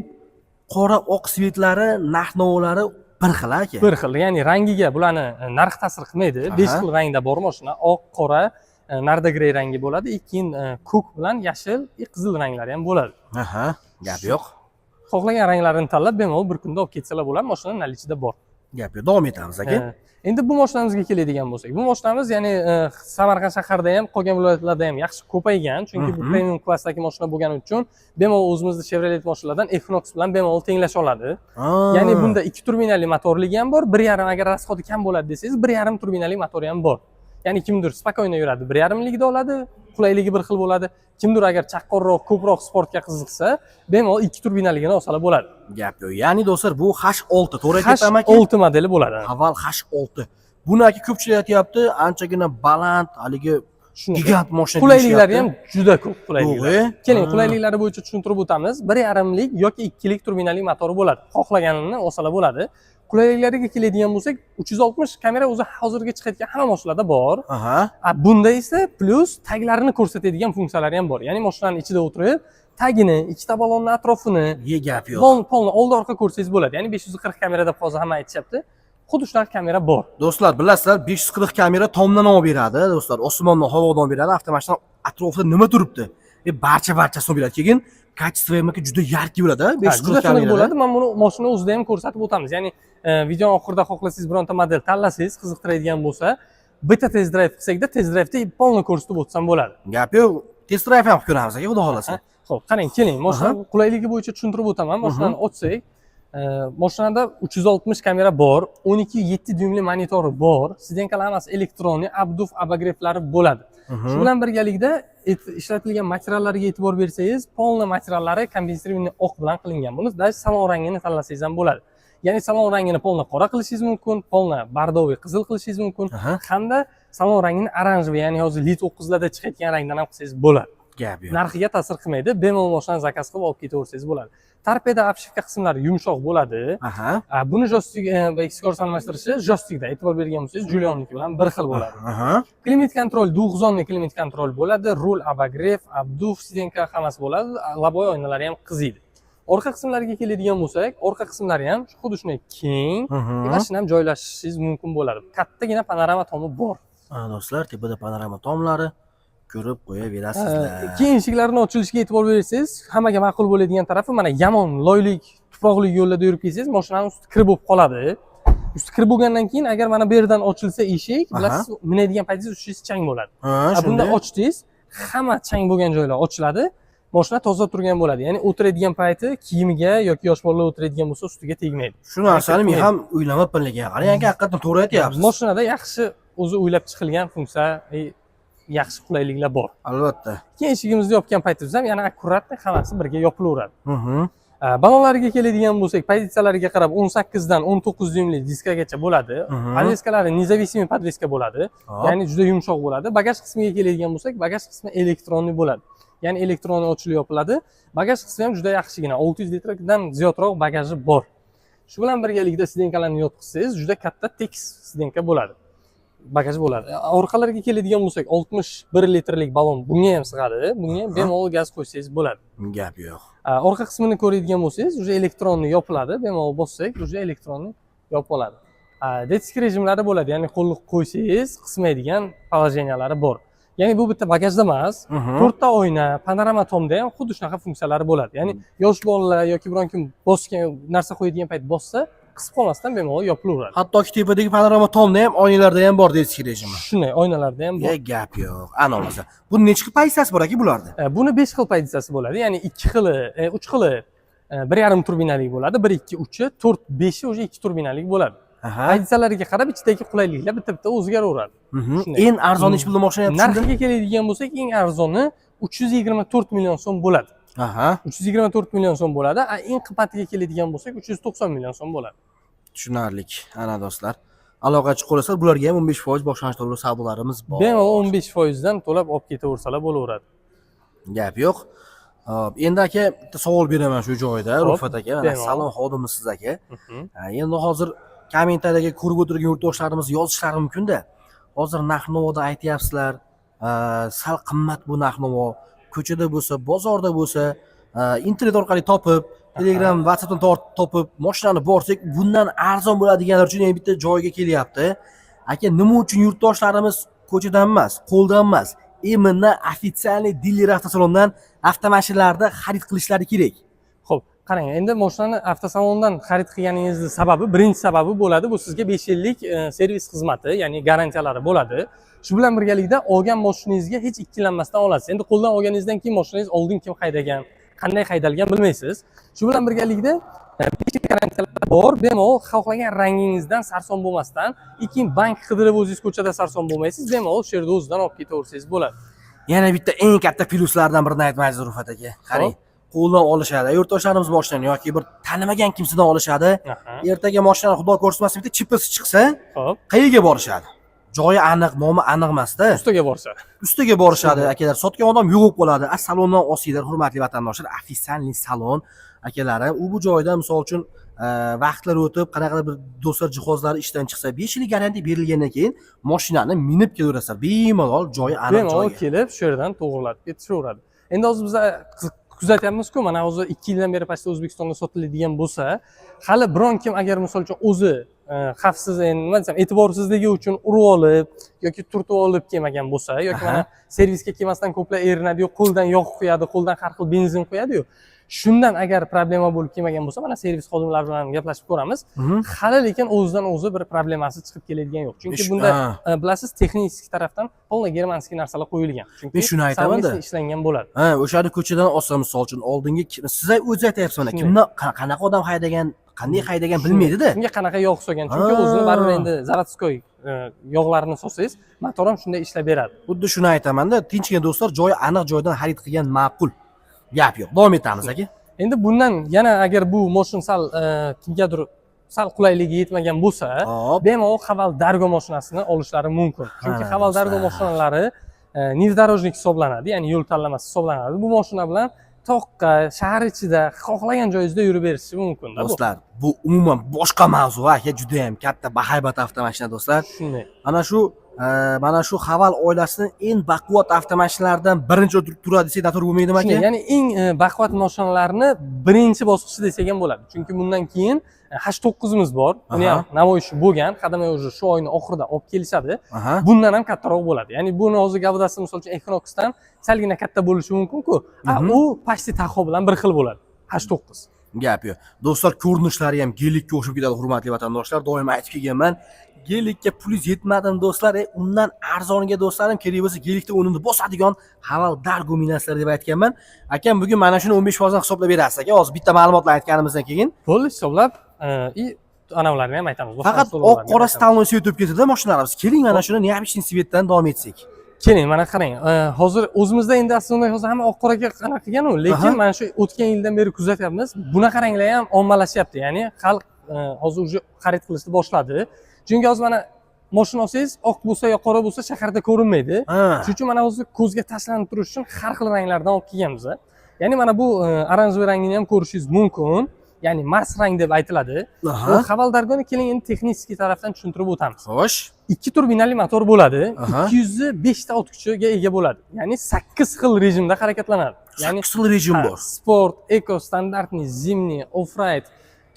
qora oq svetlari, narx-navolari bir xil aka. Bir xil, ya'ni rangiga bularni narx ta'sir qilmaydi. 5 xil rangda bor mashina. Oq, qora, narda grey rangi bo'ladi, keyin ko'k bilan yashil, qizil ranglari ham bo'ladi. Gap yo'q. Xohlagan ranglarini tanlab bemalol bir kunda olib ketsalar bo'ladi, mashina nalichida bor. Gap yo'q, davom etamiz aka. Endi bu mashinamizga keladigan bo'lsak, bu mashinamiz ya'ni Samarqand shahrida ham, qolgan viloyatlarda ham yaxshi ko'paygan, chunki bu premium klassdagi mashina bo'lgani uchun bemalol o'zimizning Chevrolet mashinalardan Equinox bilan bemalol tenglasha oladi. Ya'ni bunda 2 turbinali motorligi ham bor, 1.5 agar rasxodi kam bo'ladi desangiz, 1.5 turbinali motori ham bor. Ya'ni kimdir spokойно yuradi, 1.5 likda oladi, qulayligi bir xil bo'ladi. Kimdir agar chaqqonroq, ko'proq sportga qiziqsa, bemalol 2 turbinaligini olsalar bo'ladi. Gap yo'q. Ya'ni do'stlar, bu H6, to'g'ri aytayapman aka? H6 modeli bo'ladi. Avval H6. Buni aka ko'pchilik aytayapti, anchagina baland, haligi gigant mashina. Qulayliklari ham juda ko'p qulayliklar. Keling, qulayliklari bo'yicha tushuntirib o'tamiz. 1.5 lik yoki 2 lik turbinali motori bo'ladi. Xohlaganini olsalar bo'ladi. Qulayliklariga keladigan bo'lsak, 360 kamera o'zi hozirga chiqayotgan hamma mashinalarda bor. Bunda esa plus taglarini ko'rsatadigan funksiyalari ham bor. Ya'ni mashinaning ichida o'tirib, tagini, ikkita balonning atrofini, gap yo'q. Polni oldi-orqa ko'rsangiz bo'ladi. Ya'ni 540 kamera deb hozir hamma aytishyapti. Xuddi shunaqa kamera bor. Do'stlar, bilasizlar, 540 kamera tomdan olib beradi, do'stlar, osmondan, havodan olib beradi. Avtomashina atrofida nima turibdi? Barchasini olib beradi. Keyin kачество ham juda yarki bo'ladi, 540 kamera bo'ladi. Men buni mashina o'zida ham ko'rsatib o'tamiz. Ya'ni video oxirida xohlasangiz bironta model tanlasangiz, qiziqtiradigan bo'lsa, bitta test drive qilsak-da, test drive'da polni ko'rsatib o'tsam bo'ladi. Gap yo'q, test drive ham qilib ko'ramiz aka, xudo xolasa. Xo'p, qarang, keling, mashina qulayligi bo'yicha tushuntirib o'taman. Mashinani ochsak, mashinada 360 kamera bor, 12.7 dyumli monitori bor, sidenkalar hammasi elektroniy, abduf, abagreplari bo'ladi. Shu bilan birgalikda ishlatilgan materiallarga e'tibor bersangiz, polni materiallari kompensirованный oq bilan qilingan. Buni даже salon rangini tanlasangiz ham bo'ladi. Ya'ni salon rangini polni qora qilishingiz mumkin, polni bordoviy qizil qilishingiz mumkin, hamda salon rangini oranjeviy, ya'ni hozir Lit 9larda chiqayotgan rangdan ham qilsangiz bo'ladi. Gap yo'q. Narxiga ta'sir qilmaydi, bemalol mashinani zakaz qilib olib ketaversangiz bo'ladi. Torpeda obshivka qismlari yumshoq bo'ladi. Buni jostik ekskurs-almashtirishi jostikda e'tibor bergan bo'lsangiz, Julionniki bilan bir xil bo'ladi. Klimat kontrol, двухзонный klimat kontrol bo'ladi, rul abagrev, abduf, sidenka hammasi bo'ladi, loboy oynalari ham qiziydi. Orqa qismlariga keladigan bo'lsak, orqa qismlari ham xuddi shunday keng, mashina ham joylashishingiz mumkin bo'ladi. Kattagina panorama tomi bor. Do'stlar, tepada panorama tomlari ko'rib qo'yaverasizlar. Keyin eshiklarini ochilishiga e'tibor bersangiz, hammaga ma'qul bo'ladigan tarafi mana yomon loylik, tuproqli yo'llarda yurib kelsangiz, mashinaning usti kir bo'lib qoladi. Usti kir bo'lgandan keyin agar mana bu yerdan ochilsa eshik, bilasiz, minadigan paytingiz ushingiz chang bo'ladi. Bunda ochdingiz, hamma chang bo'lgan joylar ochiladi. Mashina toza turgan bo'ladi. Ya'ni o'tiradigan payti kiyimiga yoki yosh bolalar o'tiradigan bo'lsa ustiga tegmaydi. Shu narsani men ham o'ylamabman lekin. Qarang, haqiqatan to'g'ri aytyapsiz. Mashinada yaxshi o'zi o'ylab chiqilgan funksiya, yaxshi qulayliklar bor. Albatta. Keyin eshigimizni yopgan paytimizda ham yana akkuratni hammasi birga yopilaveradi. Balonlariga keladigan bo'lsak, pozitsiyalariga qarab 18 dan 19 dyumli diskagacha bo'ladi. Podveskalari независимый podveska bo'ladi. Ya'ni juda yumshoq bo'ladi. Bagaj qismiga keladigan bo'lsak, bagaj qismi elektronli bo'ladi. Ya'ni elektronli ochilib yopiladi. Bagaj qismi ham juda yaxshigina, 600 litrdan ziyodroq bagaji bor. Shu bilan birgalikda sidenkalarni yotqizsangiz, juda katta tekis sidenka bo'ladi. Bagaj bo'ladi. Orqalariga keladigan bo'lsak, 61 litrlik balon bunga ham sig'adi. Bunga ham bemalol gaz qo'ysangiz bo'ladi. Gap yo'q. Orqa qismini ko'radigan bo'lsangiz, уже elektronli yopiladi. Bemalol bossak, уже elektronli yopiladi. Detisk rejimlari bo'ladi, ya'ni qo'lni qo'ysangiz, qismaydigan poложениялari bor. Ya'ni bu bitta bagajda emas, 4 ta oyna, panorama tomda ham xuddi shunaqa funksiyalari bo'ladi. Ya'ni yosh bolalar yoki biron kim bosgan narsa qo'yadigan payt bossa, qisib qolmasdan bemalol yopilaveradi. Hattoki tepadagi panorama tomda ham, oynalarda ham bor dedik rejimi. Shunday, oynalarda ham bor. Gap yo'q. Ana bo'lsa. Buni necha xil pozitsiyasi bor aka bularda? Buni 5 xil pozitsiyasi bo'ladi. Ya'ni 2 xili, 3 xili 1,5 turbinalik bo'ladi, 1 2 3, 4 5 o'sha 2 turbinalik bo'ladi. Pozitsiyalariga qarab ichdagi qulayliklar bitta-bitta o'zgaraveradi. Eng arzon ish pulda mashina ham narxiga keladigan bo'lsak, eng arzoni 324 million so'm bo'ladi. 324 million so'm bo'ladi. Eng qimmatiga keladigan bo'lsak 390 million so'm bo'ladi. Tushunarli. Ana do'stlar, aloqachi qo'lasa bularga ham 15% boshlanish to'lov savdolarimiz bor. Bemalol 15% dan to'lab olib ketaversalar bo'laveradi. Gap yo'q. Hop, endi aka bitta savol beraman shu joyda, Ruhfat aka. Mana salon xodimisiz aka. Endi hozir kommentariyaga ko'rib o'tirgan yurtdoshlarimiz yozishlari mumkin-da. Hozir narx-navoda aytyapsizlar, sal qimmat bu narx-navo. Ko'chada bo'lsa, bozorda bo'lsa, internet orqali topib, Telegram, WhatsAppdan topib, mashinani borsak, bundan arzon bo'ladiganlar uchun yana bitta joyga kelyapti. Aka, nima uchun yurtdoshlarimiz ko'chadan emas, qo'ldan emas, именно официальный diler avtosalondan avtomashinalarda xarid qilishlari kerak? Xo'p, qarang, endi mashinani avtosalondan xarid qilganingizning sababi, birinchi sababi bo'ladi, bu sizga 5 yillik servis xizmati, ya'ni garantiyalari bo'ladi. Shu bilan birgalikda olgan mashinangizga hech ikkilanmasdan olasiz. Endi qo'ldan olganingizdan keyin mashinangiz oldin kim haydagan, qanday haydalgan bilmaysiz. Shu bilan birgalikda 5 yil garantiyalar bor. Bemalol xohlagan rangingizdan sarson bo'lmasdan, keyin bank qidirib o'zingiz ko'chada sarson bo'lmaysiz, bemalol shu yerda o'zidan olib ketaversangiz bo'ladi. Yana bitta eng katta plyuslardan birini aytmaysiz Ruhfat aka. Qarang, qo'ldan olishadi. Yurtdoshlarimiz boshidan yoki bir tanimagan kimsadan olishadi. Ertaga mashinani xudo ko'rsatmasin bitta chipisi chiqsa, xo'p, qayerga borishadi? Joyi aniq, nomi aniq emas-da. Ustiga borishadi. Ustiga borishadi akalar. Sotgan odam yo'q bo'ladi. Salondan olsanglar, hurmatli vatandoshlar, официальный salon akalari. U bu joyda misol uchun vaqtlar o'tib, qanaqadir bir do'stlar jihozlari ishdan chiqsa, 5 yillik garantiya berilgandan keyin mashinani minib kelaverasizlar. Bemalol joyi aniq joyga. Bemalol kelib, shu yerdan to'g'rilab ketishaveradi. Endi hozir biz kuzatyapmiz-ku, mana hozir 2 yildan beri pastda O'zbekistonda sotiladigan bo'lsa, hali biron kim agar misol uchun o'zi xavfsiz, nima desam, e'tiborsizligi uchun urib olib yoki turtib olib kelmagan bo'lsa, yoki mana servisga kelmasdan ko'plar erinadi-yu, qo'ldan yog' qo'yadi, qo'ldan har xil benzin qo'yadi-yu. Shundan agar problema bo'lib kelmagan bo'lsa, mana servis xodimlari bilan gaplashib ko'ramiz. Hali lekin o'zidan o'zi bir problemasi chiqib keladigan yo'q. Chunki bunda bilasiz, texnik tarafdan polniy germanskiy narsalar qo'yilgan. Chunki shuni aytaman-da, ishlangan bo'ladi. O'shani ko'chadan olsa, misol uchun oldingi siz o'zi aytayapsiz, mana kimni qanaqa odam haydagan, qanday haydagan bilmaydi-da. Kimga qanaqa yog' solgan, chunki o'zini baribir endi zavodskoy yog'larini solsangiz, motor ham shunday ishlab beradi. Xuddi shuni aytaman-da, tinchgina do'stlar, joyi aniq joydan xarid qilgan ma'qul. Gap yo'q. Davom etamiz aka. Endi bundan yana agar bu mashina sal kimgadir sal qulayligi yetmagan bo'lsa, bemalol Haval Dargo mashinasini olishlari mumkin. Chunki Haval Dargo mashinalari внедорожник hisoblanadi, ya'ni yo'l tanlamasi hisoblanadi. Bu mashina bilan toqqa, shahar ichida xohlagan joyingizda yurib berishingiz mumkin-da bu. Do'stlar, bu umuman boshqa mavzu, aka, juda ham katta bahaybat avtomashina do'stlar. Shunday. Mana shu Haval oilasining eng baquvvat avtomashinalaridan birinchi turadi desak to'g'ri bo'lmaydimi, aka? Ya'ni eng baquvvat mashinalarni birinchi bosqichi desak ham bo'ladi. Chunki bundan keyin H9imiz bor. Uni ham namoyishi bo'lgan. Qadamay уже shu oyning oxirida olib kelishadi. Bundan ham kattaroq bo'ladi. Ya'ni buni hozir gavdasi misol uchun Equinoxdan salgina katta bo'lishi mumkin-ku. U почти Tahoe bilan bir xil bo'ladi. H9. Gap yo'q. Do'stlar, ko'rinishlari ham Gelikka o'xshab ketadi, hurmatli vatandoshlar. Doim aytib kelganman. Gelikka pulingiz yetmadim do'stlar, undan arzoniga do'stlarim kerak bo'lsa Gelikda o'rnini bosadigan Haval Dargo minaslar deb aytganman. Akam bugun mana shuni 15% hisoblab berasiz aka. Hozir bitta ma'lumotlar aytganimizdan keyin bo'ldi hisoblab, anavlarni ham aytamiz. Faqat oq-qora stalnoy svetib ketdi-da mashinalarimiz. Keling mana shuni neobычный svetdan davom etsak. Keling, mana qarang. Hozir o'zimizda endi aslida hozir hamma oq qoraga qanaqa qilgan-u, lekin mana shu o'tgan yildan beri kuzatyapmiz. Bunaqa ranglar ham ommalashyapti. Ya'ni xalq hozir уже xarid qilishni boshladi. Chunki hozir mana mashina olsangiz, oq bo'lsa yo qora bo'lsa shaharda ko'rinmaydi. Shuning uchun mana hozir ko'zga tashlanib turish uchun har xil ranglardan olib kelganmiz. Ya'ni mana bu oranjoviy rangini ham ko'rishingiz mumkin. Ya'ni Mars rang deb aytiladi. Bu Haval Dargoni keling endi texnik tarafdan tushuntirib o'tamiz. Xo'sh. 2 turbinali motor bo'ladi. 205 ta ot kuchiga ega bo'ladi. Ya'ni 8 xil rejimda harakatlanadi. Ya'ni 8 xil rejim bor. Sport, eco, standartniy, zimniy, off-road,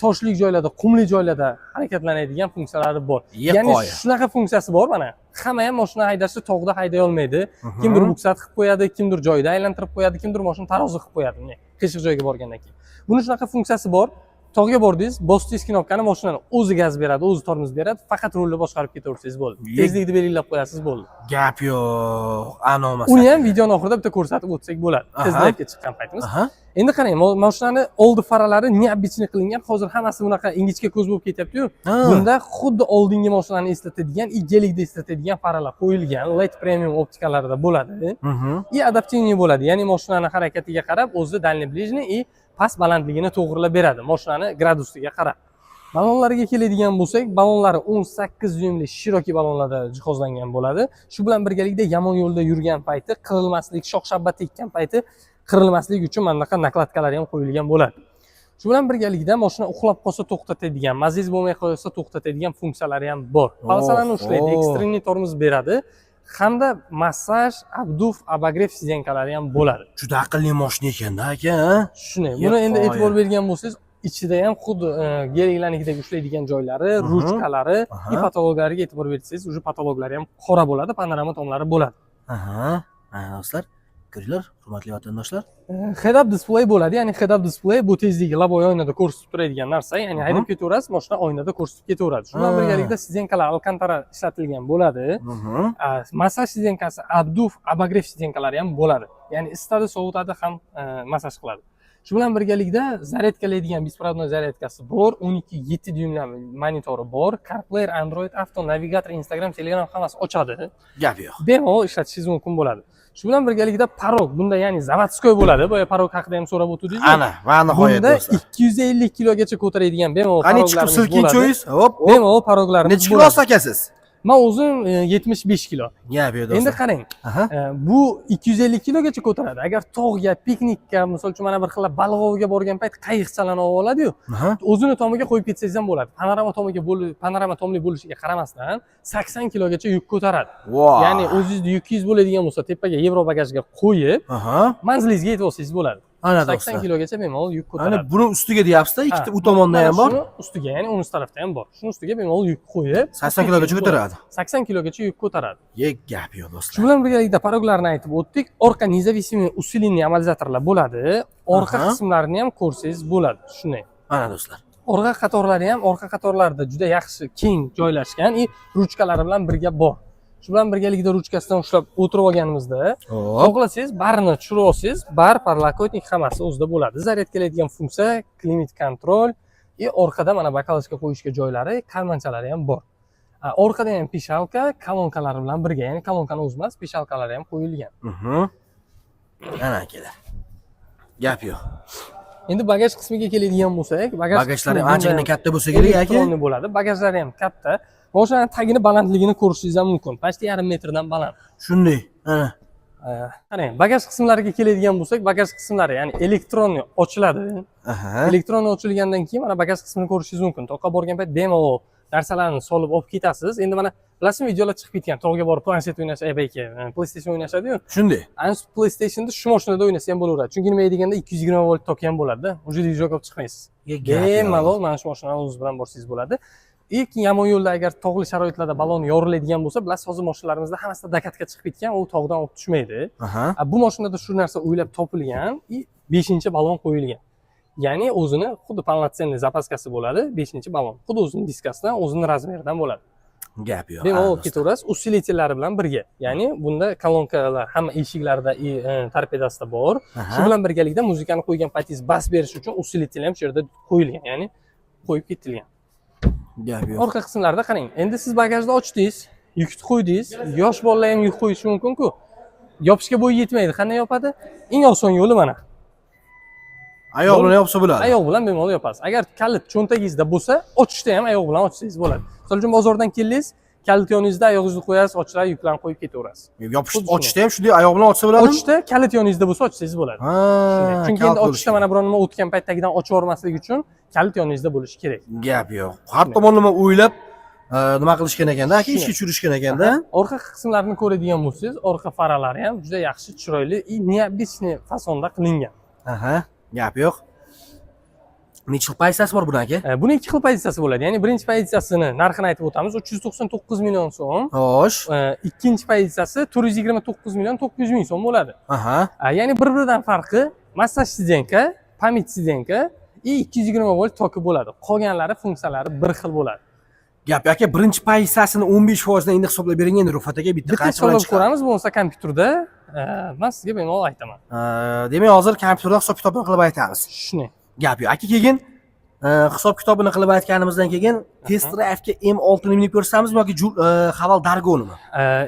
toshli joylarda, qumli joylarda harakatlanadigan funksiyalari bor. Ya'ni shunaqa funksiyasi bor mana. Hamma ham mashina haydashni tog'da hayday olmaydi. Kimdir buksat qilib qo'yadi, kimdir joyida aylantirib qo'yadi, kimdir mashina tarozi qilib qo'yadi. Qiyshiq joyga borgandan keyin. Buni shunaqa funksiyasi bor. Tog'ga bordingiz, bosdingiz knopkani, mashinani o'zi gaz beradi, o'zi tormoz beradi, faqat rulni boshqarib ketaversangiz bo'ldi. Tezlikni belgilab qo'yasiz bo'ldi. Gap yo'q, anomasi. Uni ham videoning oxirida bitta ko'rsatib o'tsak bo'ladi. Tezlikka chiqqan paytimiz. Endi qarang, mashinani oldi faralari необычный qilingan. Hozir hammasi bunaqa ingichka ko'z bo'lib ketyapti-yu. Bunda xuddi oldingi mashinani eslatadigan, Gelikda eslatadigan faralar qo'yilgan, LED premium optikalarida bo'ladi. И adaptivniy bo'ladi. Ya'ni mashinani harakatiga qarab, o'zi дальний ближний и past balandligini to'g'rilab beradi, mashinani gradusiga qarab. Ballonlarga keladigan bo'lsak, ballonlari 18 dyumli shiroki ballonlarda jihozlangan bo'ladi. Shu bilan birgalikda yomon yo'lda yurgan payti, qirilmaslik, shox-shabba tekkan payti qirilmaslik uchun mana bunaqa nakladkalar ham qo'yilgan bo'ladi. Shu bilan birgalikda mashina uxlab qolsa to'xtatadigan, maziz bo'lmay qolsa to'xtatadigan funksiyalari ham bor. Palasalarni ushlaydi, ekstrinniy tormoz beradi. Hamda massaj, abduf, abagrev sidenkalari ham bo'ladi. Juda aqlli mashina ekan-da aka. Shunday. Buni endi e'tibor bergan bo'lsangiz, ichida ham xuddi Geliklarnikidek ushlaydigan joylari, ruchkalari, patologlariga e'tibor bersangiz, уже patologlari ham qora bo'ladi, panorama tomlari bo'ladi. Do'stlar, ko'ringlar, hurmatli vatandoshlar. Head-up display bo'ladi. Ya'ni head-up display bu tezligi laboy oynada ko'rsatib turadigan narsa. Ya'ni haydab ketaverasiz, mashina oynada ko'rsatib ketaveradi. Shu bilan birgalikda sidenkalar alkantara ishlatilgan bo'ladi. Massaj sidenkasi, abduf, abagrev sidenkalari ham bo'ladi. Ya'ni isitadi, sovutadi ham massaj qiladi. Shu bilan birgalikda zaryadkalaydigan besprovодной zaryadkasi bor, 12.7 dyumli monitori bor, CarPlay, Android Auto, navigator, Instagram, Telegram hammasi ochadi. Gap yo'q. Bemalol ishlatishingiz mumkin bo'ladi. Shu bilan birgalikda parog, bunda ya'ni zavodskoy bo'ladi. Boya parog haqida ham so'rab o'tdingiz. Ana, va nihoyat do'stlar. Bunda 250 kilogacha ko'taradigan bemalol paroglarimiz bo'ladi. Qani chiqib silkinchoysiz? Hop, bemalol paroglarimiz bo'ladi. Necha kilo olasiz? Men o'zim 75 kilo. Gap yo'q do'stlar. Endi qarang. Bu 250 kilogacha ko'taradi. Agar tog'ga, piknikka, misol uchun mana bir xil baliq borgan payt qayiqchalarni oladi-yu. O'zini tomiga qo'yib ketsangiz ham bo'ladi. Panorama tomli bo'lishiga qaramasdan 80 kilogacha yuk ko'taradi. Ya'ni o'zingizning yukingiz bo'ladigan bo'lsa, tepaga Yevro bagajga qo'yib, manzilingizga yetib olsangiz bo'ladi. Ana 80 kilogacha bemalol yuk ko'taradi. Ana buni ustiga deyapsiz-da, ikkita u tomonda ham bor. Shuni ustiga, ya'ni o'ng tarafda ham bor. Shuni ustiga bemalol yuk qo'yib, 80 kilogacha ko'taradi. 80 kilogacha yuk ko'taradi. Gap yo'q do'stlar. Shu bilan birgalikda paroglarni aytib o'tdik. Orqa независимый усиленный amortizatorlar bo'ladi. Orqa qismlarini ham ko'rsangiz bo'ladi. Shunday. Mana do'stlar. Orqa qatorlari ham orqa qatorlarda juda yaxshi keng joylashgan, ruchkalari bilan birga bor. Shu bilan birgalikda ruchkasidan ushlab o'tirib olganimizda, xohlasangiz barini tushirib olsangiz, bar, parlakotnik hammasi o'zida bo'ladi. Zaryadkalaydigan funksiya, klimat kontrol, orqada mana bakalashga qo'yishga joylari, karmanchalari ham bor. Orqada ham pishalka, kolonkalari bilan birga, ya'ni kolonkani o'zi emas, pishalkalari ham qo'yilgan. Ana akalar. Gap yo'q. Endi bagaj qismiga keladigan bo'lsak, bagajlari anchagina katta bo'lsa kerak aka. Bo'ladi. Bagajlari ham katta. Mashinaning tagini balandligini ko'rishingiz ham mumkin. Почти yarim metrdan baland. Shunday. Ana. Qarang, bagaj qismlariga keladigan bo'lsak, bagaj qismlari, ya'ni elektron ochiladi. Elektron ochilgandan keyin mana bagaj qismini ko'rishingiz mumkin. Toqqa borgan payt bemalol narsalarni solib olib ketasiz. Endi mana bilasizmi, videolar chiqib ketgan. Tog'ga borib planshet o'ynash, PlayStation o'ynashadi-yu. Shunday. Ana shu PlayStationda shu mashinada o'ynasa ham bo'laveradi. Chunki nima deganda 220 volt tok ham bo'ladi-da. Uje dvijok olib chiqmaysiz. Bemalol mana shu mashinani o'zingiz bilan borsangiz bo'ladi. Lekin yomon yo'lda agar tog'li sharoitlarda balon yoriladigan bo'lsa, bilasiz, hozir mashinalarimizda hammasida dakatka chiqib ketgan, u tog'dan olib tushmaydi. Bu mashinada shu narsa o'ylab topilgan, 5-balon qo'yilgan. Ya'ni o'zini xuddi polnotsenniy zapaskasi bo'ladi, 5-balon. Xuddi o'zining diskasidan, o'zining razmeridan bo'ladi. Gap yo'q. Bemalol olib ketaverasiz, usilitetlarlari bilan birga. Ya'ni bunda kolonkalar hamma eshiklarda, torpedasida bor. Shu bilan birgalikda muzikani qo'ygan paytingiz bas berish uchun usilitel ham shu yerda qo'yilgan, ya'ni qo'yib ketilgan. Gap yo'q. Orqa qismlarda qarang. Endi siz bagajni ochdingiz, yukni qo'ydingiz. Yosh bolalar ham yuk qo'yishi mumkin-ku. Yopishga bo'yi yetmaydi. Qanday yopadi? Eng oson yo'li mana. Oyoq bilan yopsa bo'ladi. Oyoq bilan bemalol yopasiz. Agar kalit cho'ntagingizda bo'lsa, ochishda ham oyoq bilan ochsangiz bo'ladi. Misol uchun bozordan keldingiz, kalit yoningizda oyog'ingizni qo'yasiz, ochiladi, yuklarni qo'yib ketaverasiz. Ochishda ham shunday oyoq bilan ochsa bo'ladimi? Ochishda kalit yoningizda bo'lsa, ochsangiz bo'ladi. Chunki endi ochishda mana biron nima o'tgan paytdagidan ochib yubormaslik uchun kalit yoningizda bo'lishi kerak. Gap yo'q. Har tomonlama o'ylab nima qilishgan ekanda, ishga tushirishgan ekanda. Orqa qismlarini ko'radigan bo'lsangiz, orqa faralari ham juda yaxshi, chiroyli, neobычный fasonda qilingan. Gap yo'q. Necha xil pozitsiyasi bor buni aka? Buni 2 xil pozitsiyasi bo'ladi. Ya'ni birinchi pozitsiyasini narxini aytib o'tamiz, 399 million so'm. Xo'sh. Ikkinchi pozitsiyasi 429 million 900 ming so'm bo'ladi. Ya'ni bir-biridan farqi massaj sidenka, pamit sidenka и 220 volt toki bo'ladi. Qolganlari funksiyalari bir xil bo'ladi. Gap aka, birinchi pozitsiyasini 15% dan endi hisoblab bering endi Rufat aka, bitta qancha hisoblab ko'ramiz, bo'lmasa kompyuterda men sizga bemalol aytaman. Demak, hozir kompyuterda hisob kitobini qilib aytamiz. Shuni. Gap yo'q. Aka, keyin hisob kitobini qilib aytganimizdan keyin test drive'ga M6 ni minib ko'rsamizmi yoki Haval Dargonimi?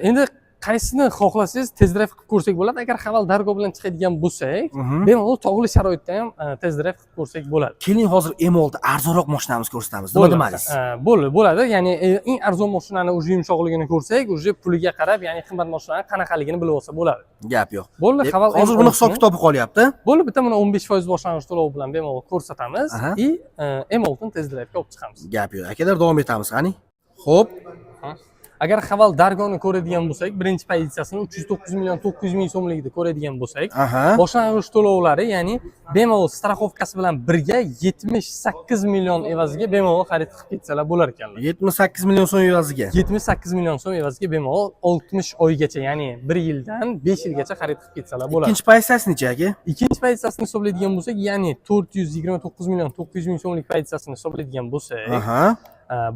Endi qaysini xohlasangiz test drive qilib ko'rsak bo'ladi. Agar Haval Dargo bilan chiqadigan bo'lsak, bemalol tog'li sharoitda ham test drive qilib ko'rsak bo'ladi. Keling, hozir M6 arzonroq mashinamiz ko'rsatamiz. Nima demadingiz? Bo'ladi. Ya'ni eng arzon mashinani o'zi yumshoqligini ko'rsak, o'zi puliga qarab, ya'ni qimmat mashinaning qanaqaligini bilib olsa bo'ladi. Gap yo'q. Bo'ldi, Haval hozir buni hisob kitobi qolyapti. Bo'ldi, bitta buni 15% boshlang'ich to'lov bilan bemalol ko'rsatamiz и M6 ni test drive ga olib chiqamiz. Gap yo'q. Akalar, davom etamiz, qani. Xo'p. Agar Haval Dargoni ko'radigan bo'lsak, birinchi pozitsiyasini 309 million 900 ming so'mligida ko'radigan bo'lsak, boshlang'ich to'lovlari, ya'ni bemalol strafovkasi bilan birga 78 million evaziga bemalol xarid qilib ketsalar bo'lar ekanlar. 78 million so'm evaziga. 78 million so'm evaziga bemalol 60 oygacha, ya'ni 1 yildan 5 yilgacha xarid qilib ketsalar bo'ladi. Ikkinchi pozitsiyasi necha aka? Ikkinchi pozitsiyasini hisoblaydigan bo'lsak, ya'ni 429 million 900 ming so'mlik pozitsiyasini hisoblaydigan bo'lsak,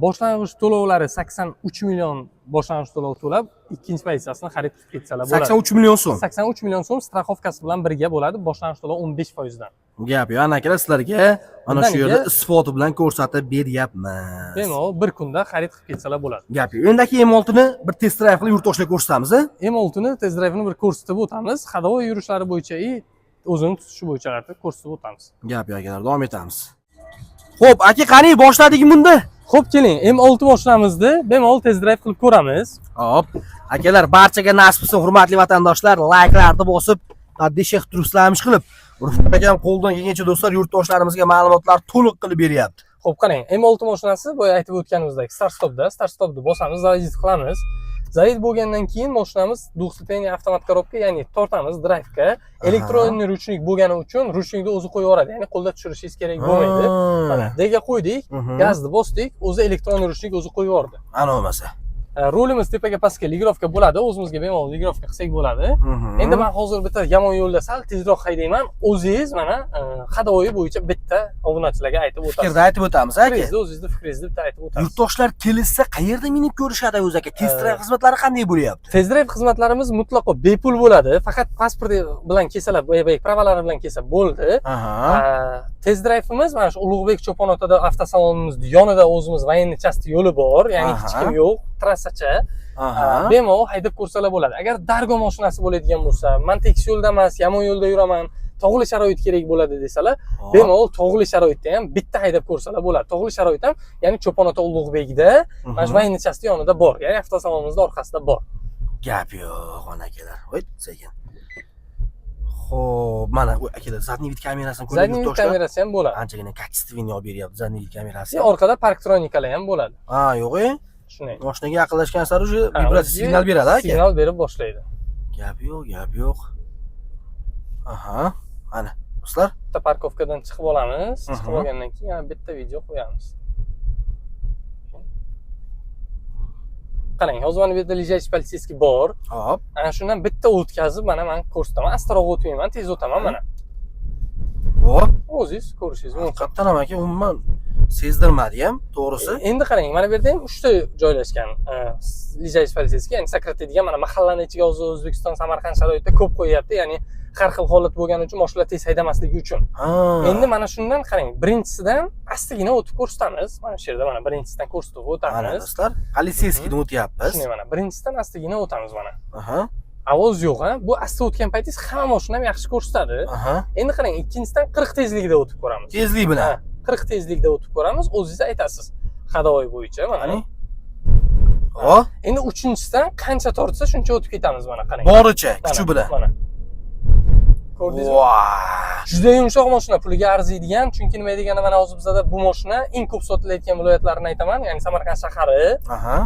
boshlang'ich to'lovlari 83 million boshlang'ich to'lov to'lab, ikkinchi pozitsiyasini xarid qilib ketsalar bo'ladi. 83 million so'm. 83 million so'm strafovkasi bilan birga bo'ladi, boshlang'ich to'lov 15% dan. Gap yo'q, ana akalar, sizlarga mana shu yerda isboti bilan ko'rsatib beryapmiz. Bemalol bir kunda xarid qilib ketsalar bo'ladi. Gap yo'q. Endi aka, M6 ni bir test drive qilib yurtdoshlarga ko'rsatamiz. M6 ni test drive ni bir ko'rsatib o'tamiz. Hadovoy yurishlari bo'yicha o'zini tutishi bo'yicha ko'rsatib o'tamiz. Gap yo'q akalar, davom etamiz. Xo'p, aka, qani boshladik bunda? Xo'p, keling, M6 mashinamizni bemalol test drive qilib ko'ramiz. Xo'p, akalar, barchaga nasib qilsin, hurmatli vatandoshlar, layklarni bosib, deshek turistlarmish qilib, Rufat akam qo'ldan kelgancha do'stlar yurtdoshlarimizga ma'lumotlar to'liq qilib beryapti. Xo'p, qarang, M6 mashinasi boya aytib o'tganimizdek start-stopni bosamiz, zavid qilamiz. Zavid bo'lgandan keyin mashinamiz двухступенный avtomat korobka, ya'ni tortamiz drive-ga. Elektronniy ruchnik bo'lgani uchun ruchnikni o'zi qo'yib yuboradi, ya'ni qo'lda tushirishingiz kerak bo'lmaydi. Mana, D-ga qo'ydik, gazni bosdik, o'zi elektronniy ruchnik o'zi qo'yib yubordi. Ana bo'lmasa. Rolimiz tepaga pastga ligrovka bo'ladi, o'zimizga bemalol ligrovka qilsak bo'ladi. Endi men hozir bitta yomon yo'lda sal tezroq haydayman. O'zingiz mana hadovoyi bo'yicha bitta obunachilarga aytib o'tasiz. Fikrda aytib o'tamiz aka. O'zingizni fikringizni bitta aytib o'tasiz. Yurtdoshlar kelishsa qayerda minib ko'rishadi o'zi aka? Test drive xizmatlari qanday bo'lyapti? Test drive xizmatlarimiz mutlaqo bepul bo'ladi. Faqat pasport bilan kelsalar, pravalari bilan kelsa bo'ldi. Test drive'imiz mana shu Ulug'bek Cho'ponotada avtosalonimizning yonida o'zimiz voyenniy chasti yo'li bor, ya'ni hech kim yo'q, trassacha. Bemalol haydab ko'rsalar bo'ladi. Agar Dargo mashinasi bo'ladigan bo'lsa, men tekis yo'lda emas, yomon yo'lda yuraman, tog'li sharoit kerak bo'ladi desalar, bemalol tog'li sharoitda ham bitta haydab ko'rsalar bo'ladi. Tog'li sharoit ham, ya'ni Cho'ponota Ulug'bekda, mana shu voyenniy chasti yonida bor, ya'ni avtosalonimizning orqasida bor. Gap yo'q, onakalar. Voy, sekin. Xo'p, mana bu akalar zadniy vid kamerasini ko'rib Zadniy vid kamerasi ham bo'ladi. Anchagina kачественный olib beryapti zadniy vid kamerasi. Orqada parktroniklar ham bo'ladi. Ha, yo'q-e. Shunday. Mashinaga yaqinlashgan sari уже vibratsiya signal beradi aka. Signal berib boshlaydi. Gap yo'q. Aha, ana do'stlar. Bitta parkovkadan chiqib olamiz. Chiqib olgandan keyin yana bitta video qo'yamiz. Qarang, hozir mana bu yerda лежащий полицейский bor. Hop. Ana shundan bitta o'tkazib, mana men ko'rsataman. Astroq o'tmayman, tez o'taman mana. Hop. O'zingiz ko'rishingiz mumkin. Qattan ham aka, umuman sezdirmadi ham, to'g'risi. Endi qarang, mana bu yerda ham 3 ta joylashgan. лежащий полицейский, ya'ni sakratadigan mana mahallani ichiga hozir O'zbekiston, Samarqand sharoitida ko'p qo'yapti, ya'ni har xil holat bo'lgani uchun mashinalar tez haydamasligi uchun. Endi mana shundan qarang, birinchisidan astagina o'tib ko'rsatamiz. Mana shu yerda mana birinchisidan ko'rsatib o'tamiz. Mana do'stlar, politseyskidan o'tyapmiz. Shunday mana birinchisidan astagina o'tamiz mana. Aha. Ovoz yo'q, ha? Bu asta o'tgan paytingiz hamma mashina ham yaxshi ko'rsatadi. Aha. Endi qarang, ikkinchisidan 40 tezlikda o'tib ko'ramiz. Tezlik bilan. 40 tezlikda o'tib ko'ramiz, o'zingiz aytasiz. Hadovoy bo'yicha mana. Hop. Endi uchinchisidan qancha tortsa shuncha o'tib ketamiz mana qarang. Boricha, kuchi bilan. Mana. Ko'rdingizmi? Juda yumshoq mashina, puliga arziydigan, chunki nima degani mana hozir bizda bu mashina eng ko'p sotilayotgan viloyatlarni aytaman, ya'ni Samarqand shahari. Aha.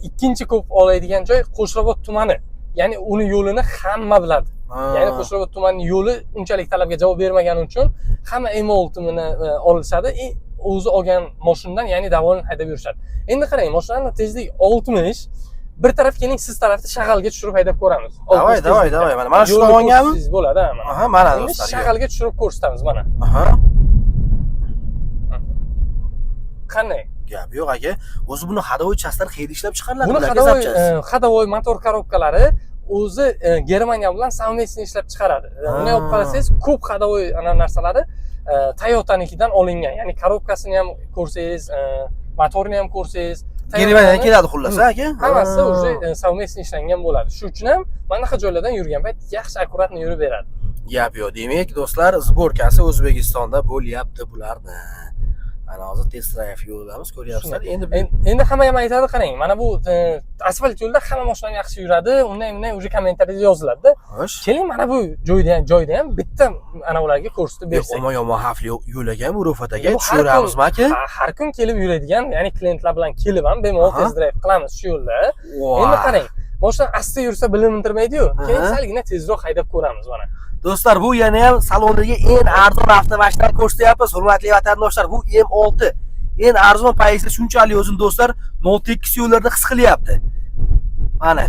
Ikkinchi ko'p oladigan joy Qo'shrabot tumani. Ya'ni uni yo'lini hamma biladi. Ya'ni Qo'shrabot tumanining yo'li unchalik talabga javob bermagani uchun hamma M6ni olishadi. O'zi olgan mashinadan, ya'ni davolini haydab yurishadi. Endi qarang, mashinaning tezligi 60. Bir taraf keling, siz tarafni shag'alga tushirib haydab ko'ramiz. Davay. Mana shu tomonganmi? Siz bo'ladi, mana. Aha, mana Endi do'stlar. shag'alga tushirib ko'rsatamiz mana. Aha. Qanday? Gap yo'q aka. O'zi buni hadovoy chastlar qayerda ishlab chiqariladi? Buni hadovoy motor korobkalari o'zi Germaniya bilan совместно ishlab chiqaradi. Uni olib qarasangiz, ko'p hadovoy narsalari Toyota'nikidan olingan. Ya'ni korobkasini ham ko'rsangiz, motorini ham ko'rsangiz, Germaniyadan keladi xullas, aka. Hammasi уже совместно ishlangan bo'ladi. Shuning uchun ham mana shu joylardan yurgan payt yaxshi akkuratni yurib beradi. Gap yo'q. Demak, do'stlar, sborkasi O'zbekistonda bo'lyapti bularni. Ana hozir test drive yo'ldamiz, ko'ryapsizlar. Endi hamma ham aytadi, qarang, mana bu asfalt yo'lda hamma mashina yaxshi yuradi, undan уже kommentariyada yoziladi-da. Xo'sh. Keling, mana bu joyda ham bitta ana ularga ko'rsatib bersak. Yomon xavfli yo'l ekan bu Rufat aka, tushuramizmi aka? Har kun kelib yuradigan, ya'ni klientlar bilan kelib ham bemalol test drive qilamiz shu yo'lda. Endi qarang, mashina asta yursa bilintirmaydi-yu. Keyin salgina tezroq haydab ko'ramiz mana. Do'stlar, bu yana ham salondagi eng arzon avtomashinalar ko'rsatyapmiz. Hurmatli vatandoshlar, bu M6 eng arzon payizi shunchalik o'zini do'stlar 0.8 yo'llarda his qilyapti. Mana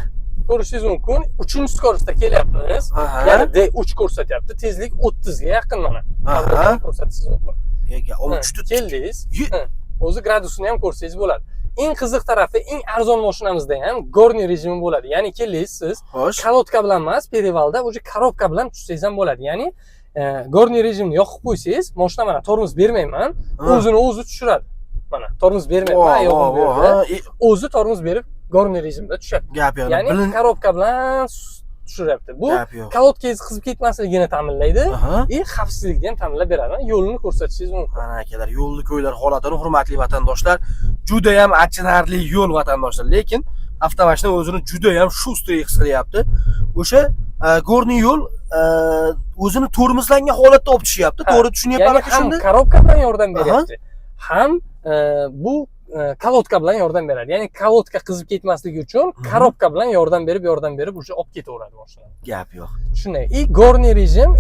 ko'rishingiz mumkin. 3-skorostda kelyapmiz. Ya'ni D3 ko'rsatyapti. Tezlik 30 ga yaqin mana. Ko'rsatishingiz mumkin. Keldingiz. O'zi gradusini ham ko'rsangiz bo'ladi. Eng qiziq tarafi, eng arzon mashinamizda ham gorniy rejimi bo'ladi. Ya'ni keldingiz siz kalotka bilan emas, perivalda o'sha korobka bilan tushsangiz ham bo'ladi. Ya'ni gorniy rejimni yoqib qo'ysangiz, mashina mana tormoz bermayman, o'zini o'zi tushiradi. Mana tormoz bermayman, ayog'im berdi. O'zi tormoz berib gorniy rejimda tushadi. Gap yo'q. Ya'ni korobka bilan tushiryapti. Bu kolotkangiz qizib ketmasligini ta'minlaydi, xavfsizlikni ham ta'minlab beradi. Yo'lini ko'rsatishingiz mumkin. Mana akalar, yo'lni ko'ylar holatini hurmatli vatandoshlar, juda ham achinarli yo'l vatandoshlar, lekin avtomashina o'zini juda ham shustrik his qilyapti. O'sha gorniy yo'l o'zini tormozlangan holatda olib tushyapti. To'g'ri tushunyapman shunda? Ham korobka bilan yordam beryapti. Ham bu kalotka bilan yordam beradi. Ya'ni kalotka qizib ketmasligi uchun korobka bilan yordam berib o'sha olib ketaveradi mashinani. Gap yo'q. Shunday. Gorniy rejim,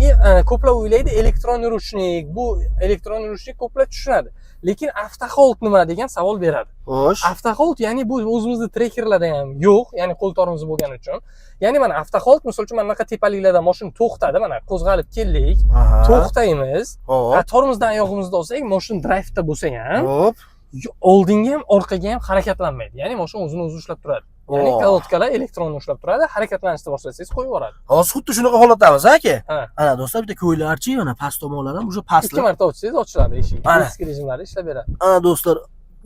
ko'plar o'ylaydi elektron ruchnik. Bu elektron ruchnik ko'plar tushunadi. Lekin avtohold nima degan savol beradi. Xo'sh. Avtohold, ya'ni bu o'zimizning trekerlarda ham yo'q, ya'ni qo'l tormozi bo'lgani uchun. Ya'ni mana avtohold, misol uchun mana tepaliklarda mashina to'xtadi, mana qo'zg'alib keldik, to'xtaymiz. Tormozdan oyog'imizni olsak, mashina drive'da bo'lsa ham, hop, oldinga ham, orqaga ham harakatlanmaydi. Ya'ni mashina o'zini o'zi ushlab turadi. Ya'ni kalotkalar elektron ushlab turadi, harakatlanishni boshlasangiz qo'yib yuboradi. Hozir xuddi shunaqa holatdamiz, aka. Ana do'stlar, bitta ko'ylarchi, mana past tomonlar ham o'sha pastlar. 2 marta ochsangiz ochiladi eshik. Eski rejimlarda ishlab beradi. Ana do'stlar,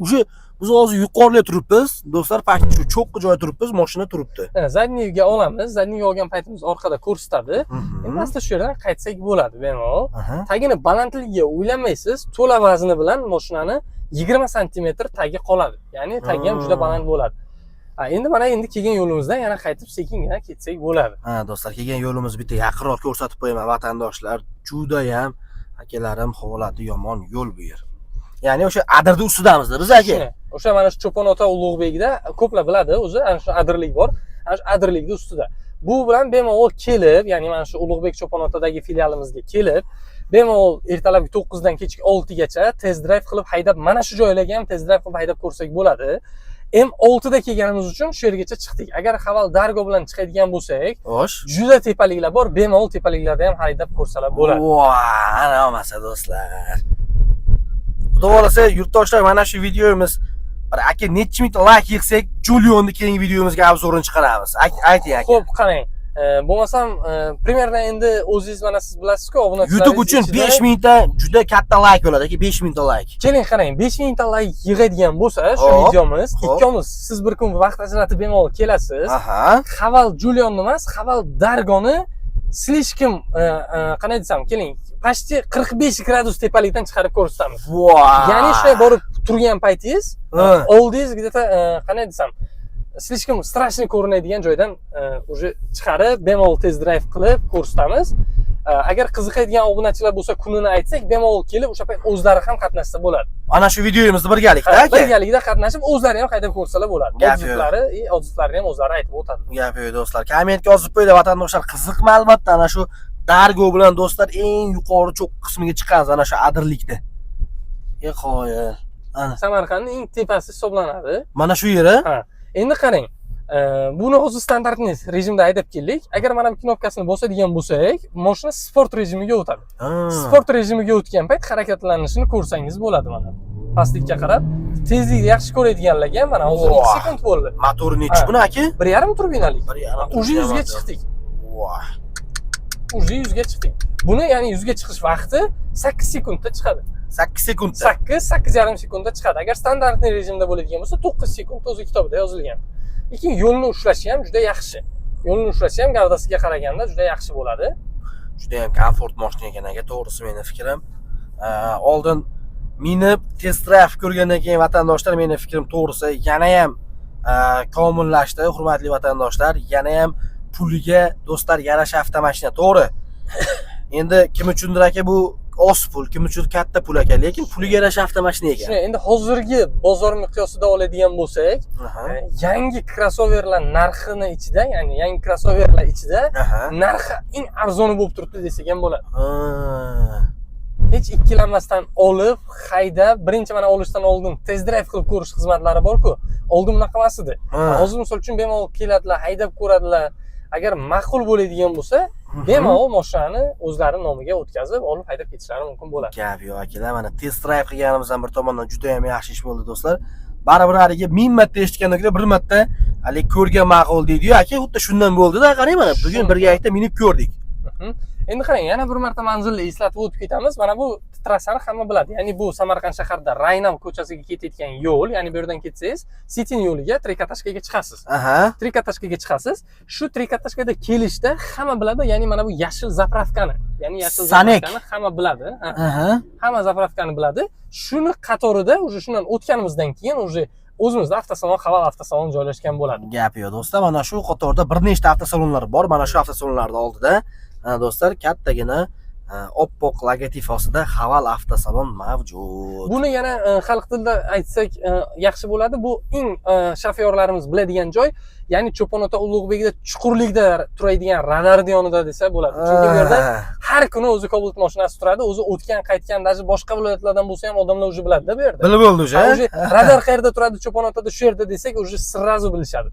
o'sha biz hozir yuqorida turibmiz. Do'stlar, past shu cho'qqi joyda turibmiz, mashina turibdi. Zadniyga olamiz. Zadniyga olgan paytimiz orqada ko'rsatadi. Endi asta shu yerdan qaytsak bo'ladi, bemalol. Tagini balandligiga o'ylamaysiz, to'la vazni bilan mashinani 20 sm tagi qoladi. Ya'ni tagi ham juda baland bo'ladi. Endi mana endi kelgan yo'limizdan yana qaytib sekingina ketsak bo'ladi. Ha, do'stlar, kelgan yo'limizni bitta yaqinroq ko'rsatib qo'yaman vatandoshlar. Juda ham akalarim holati yomon yo'l bu yer. Ya'ni o'sha Adirning ustidamizda biz aka. O'sha mana shu Cho'pon ota Ulug'bekda ko'plar biladi, o'zi ana shu Adirlik bor. Ana shu Adirlikning ustida. Bu bilan bemalol kelib, ya'ni mana shu Ulug'bek Cho'pon otadagi filialimizga kelib, bemalol ertalabki 9 dan kechki 6 gacha test drive qilib haydab, mana shu joylarga ham test drive qilib haydab ko'rsak bo'ladi. M6 da kelganimiz uchun shu yergacha chiqdik. Agar haval Dargo bilan chiqadigan bo'lsak, xo'sh, juda tepaliklar bor, bemalol tepaliklarda ham haydab ko'rsalar bo'ladi. Voy, ana olmasa do'stlar. Xudo xolasa yurtdoshlar, mana shu videomiz bir aka necha ming like yig'sak, Julionni keyingi videomizga obzorini chiqaramiz. Ayting aka. Xo'p, qarang. Bo'lmasam, primerna endi o'zingiz mana siz bilasiz-ku, obunachilar YouTube uchun 5000 ta juda katta like bo'ladi aka, 5000 ta like. Keling qarang, 5000 ta like yig'adigan bo'lsa, shu videomiz, ikkomiz siz bir kun vaqt ajratib bemalol kelasiz. Haval Julionni emas, Haval Dargoni slishkim qanday desam, keling, почти 45 gradus tepalikdan chiqarib ko'rsatamiz. Ya'ni shunday borib turgan paytingiz, oldingiz где-то qanday desam, slishkim strashniy ko'rinadigan joydan уже chiqarib, bemalol test drive qilib ko'rsatamiz. Agar qiziqadigan obunachilar bo'lsa, kunini aytsak, bemalol kelib o'sha payt o'zlari ham qatnashsa bo'ladi. Ana shu videomizni birgalikda aka. Birgalikda qatnashib, o'zlari ham haydab ko'rsalar bo'ladi. Odzivlarini ham o'zlari aytib o'tadi. Gap yo'q do'stlar. Kommentga yozib qo'yinglar vatandoshlar, qiziqmi albatta ana shu Dargo bilan do'stlar eng yuqori cho'q qismiga chiqqanmiz ana shu Adirlikda. Qo'yil. Ana Samarqandning eng tepasi hisoblanadi. Mana shu yeri. Ha. Endi qarang. Buni hozir standartniy rejimda haydab keldik. Agar mana bu knopkasini bosadigan bo'lsak, mashina sport rejimiga o'tadi. Sport rejimiga o'tgan payt harakatlanishini ko'rsangiz bo'ladi mana. Pastlikka qarab, tezlikni yaxshi ko'radiganlarga ham mana hozir 2 sekund bo'ldi. Motori nechi buni aka? 1.5 turbinalik. Uje 100 ga chiqdik. Voy. Uje 100 ga chiqdik. Buni ya'ni 100 ga chiqish vaqti 8 sekundda chiqadi. 8 sekundda. 8,5 sekundda chiqadi. Agar standartniy rejimda bo'ladigan bo'lsa, 9 sekund o'zi kitobda yozilgan. Lekin yo'lni ushlashi ham juda yaxshi. Yo'lni ushlashi ham gavdasiga qaraganda juda yaxshi bo'ladi. Juda ham komfort mashina ekan aka, to'g'risi meni fikrim. Oldin minib test drive ko'rgandan keyin vatandoshlar, meni fikrim to'g'risi yana ham komillashdi, hurmatli vatandoshlar. Yana ham puliga do'stlar yarasha avtomashina, to'g'ri. Endi kim uchundir aka bu oz pul, kim uchun katta pul aka, lekin puliga yarasha avtomashina ekan. Shuni endi hozirgi bozor miqyosida oladigan bo'lsak, yangi crossoverlar narxini ichida, ya'ni yangi crossoverlar ichida narxi eng arzoni bo'lib turibdi desak ham bo'ladi. Hech ikkilanmasdan olib, haydab, birinchi mana olishdan oldin test drive qilib ko'rish xizmatlari bor-ku. Oldin bunaqa emas edi. Hozir misol uchun bemalol keladilar, haydab ko'radilar. Agar ma'qul bo'ladigan bo'lsa, bemalol mashinani o'zlari nomiga o'tkazib, olib haydab ketishlari mumkin bo'ladi. Gap yo'q akalar, mana test drive qilganimizdan bir tomondan juda ham yaxshi ish bo'ldi do'stlar. Baribir haliga 1000 marta eshitgandan ko'ra bir marta hali ko'rgan ma'qul deydi-yu aka, xuddi shundan bo'ldi-da, qarang mana bugun birgalikda minib ko'rdik. Endi qarang, yana bir marta manzilni eslatib o'tib ketamiz. Mana bu trassani hamma biladi. Ya'ni bu Samarqand shahrida Raynav ko'chasiga ketayotgan yo'l, ya'ni bu yerdan ketsangiz, Sitin yo'liga Trikatashkaga chiqasiz. Trikatashkaga chiqasiz. Shu Trikatashkada kelishda hamma biladi, ya'ni mana bu yashil zapravkani, ya'ni yashil zapravkani hamma biladi. Hamma zapravkani biladi. Shuni qatorida o'sha shundan o'tganimizdan keyin o'sha o'zimizda avtosalon, Haval avtosalon joylashgan bo'ladi. Gap yo'q do'stlar, mana shu qatorda bir nechta avtosalonlar bor. Mana shu avtosalonlarning oldida do'stlar kattagina oppoq logotip ostida Haval avtosalon mavjud. Buni yana xalq tilida aytsak yaxshi bo'ladi. Bu eng shofyorlarimiz biladigan joy, ya'ni Cho'pon ota Ulug'bekda chuqurlikda turadigan radarning yonida desa bo'ladi. Chunki bu yerda har kuni o'zi Cobalt mashinasi turadi, o'zi o'tgan, qaytgan, даже boshqa viloyatlardan bo'lsa ham odamlar o'zi biladi-da bu yerda. Bilib bo'ldi o'sha. Radar qayerda turadi, Cho'pon otada shu yerda desak, o'zi sirrazu bilishadi.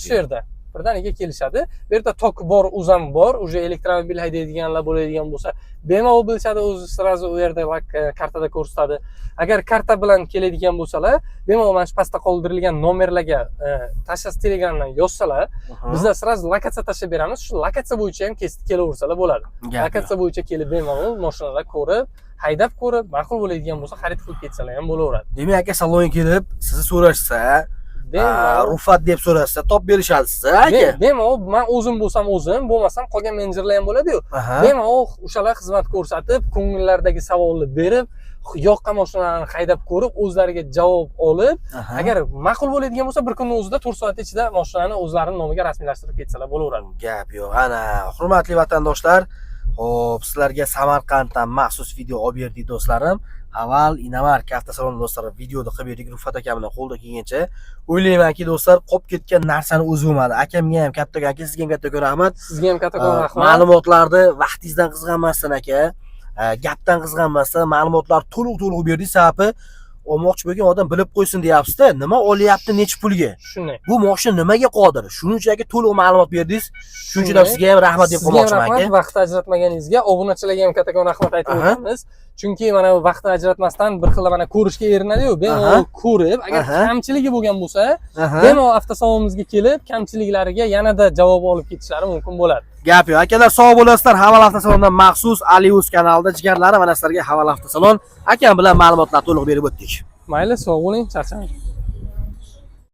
Shu yerda birdaniga kelishadi. Bu yerda tok bor, uzam bor, o'sha elektromobil haydaydiganlar bo'ladigan bo'lsa, bemalol bilishadi, o'zi sirazu u yerda kartada ko'rsatadi. Agar karta bilan keladigan bo'lsalar, bemalol mana shu pastda qoldirilgan nomerlarga tashlab Telegramdan yozsalar, bizlar sirazu lokatsiya tashlab beramiz. Shu lokatsiya bo'yicha ham kelaversalar bo'ladi. Lokatsiya bo'yicha kelib bemalol mashinalar ko'rib, haydab ko'rib, ma'qul bo'ladigan bo'lsa, xarid qilib ketsalar ham bo'laveradi. Demak, aka salonga kelib, sizni so'rashsa, Rufat deb so'rashsa, top berishadi sizga aka. Bemalol men o'zim bo'lsam o'zim, bo'lmasam qolgan menejerlar ham bo'ladi-yu. Bemalol o'shalar xizmat ko'rsatib, ko'ngillardagi savolni berib, yoqqan mashinalarni haydab ko'rib, o'zlariga javob olib, agar ma'qul bo'ladigan bo'lsa, bir kunning o'zida 4 soat ichida mashinani o'zlarining nomiga rasmiylashtirib ketsalar bo'laveradi. Gap yo'q. Ana, hurmatli vatandoshlar, xo'p, sizlarga Samarqanddan maxsus video olib berdik do'stlarim. Avval Inomark avtosaloni do'stlar videoda qilib berdik Ruffat akamdan qo'lda kelgancha. O'ylaymanki do'stlar, qolib ketgan narsani o'zi bo'lmadi. Akamga ham kattakon, aka sizga ham kattakon rahmat. Sizga ham kattakon rahmat. Ma'lumotlarni vaqtingizdan qizg'anmasdan aka, gapdan qizg'anmasdan ma'lumotlar to'liq berdik. Sababi olmoqchi bo'lgan odam bilib qo'ysin deyapsiz-da, nima olyapti, necha pulga. Shunday. Bu mashina nimaga qodir? Shuning uchun aka to'liq ma'lumot berdingiz. Shuning uchun sizga ham rahmat deb qo'ymoqchiman aka. Vaqt ajratmaganingizga, obunachilarga ham kattakon rahmat aytib o'tamiz. Chunki mana bu vaqt ajratmasdan bir xil mana ko'rishga erinadi-yu, bemalol ko'rib, agar kamchiligi bo'lgan bo'lsa, bemalol avtosalonimizga kelib, kamchiliklariga yanada javob olib ketishlari mumkin bo'ladi. Gap yo'q. Akalar sog' bo'lasizlar. Haval avtosalondan maxsus Alius kanalida jigarlari mana sizlarga Haval avtosalon akam bilan ma'lumotlar to'liq berib o'tdik. Mayli, sog' bo'ling, charchamang.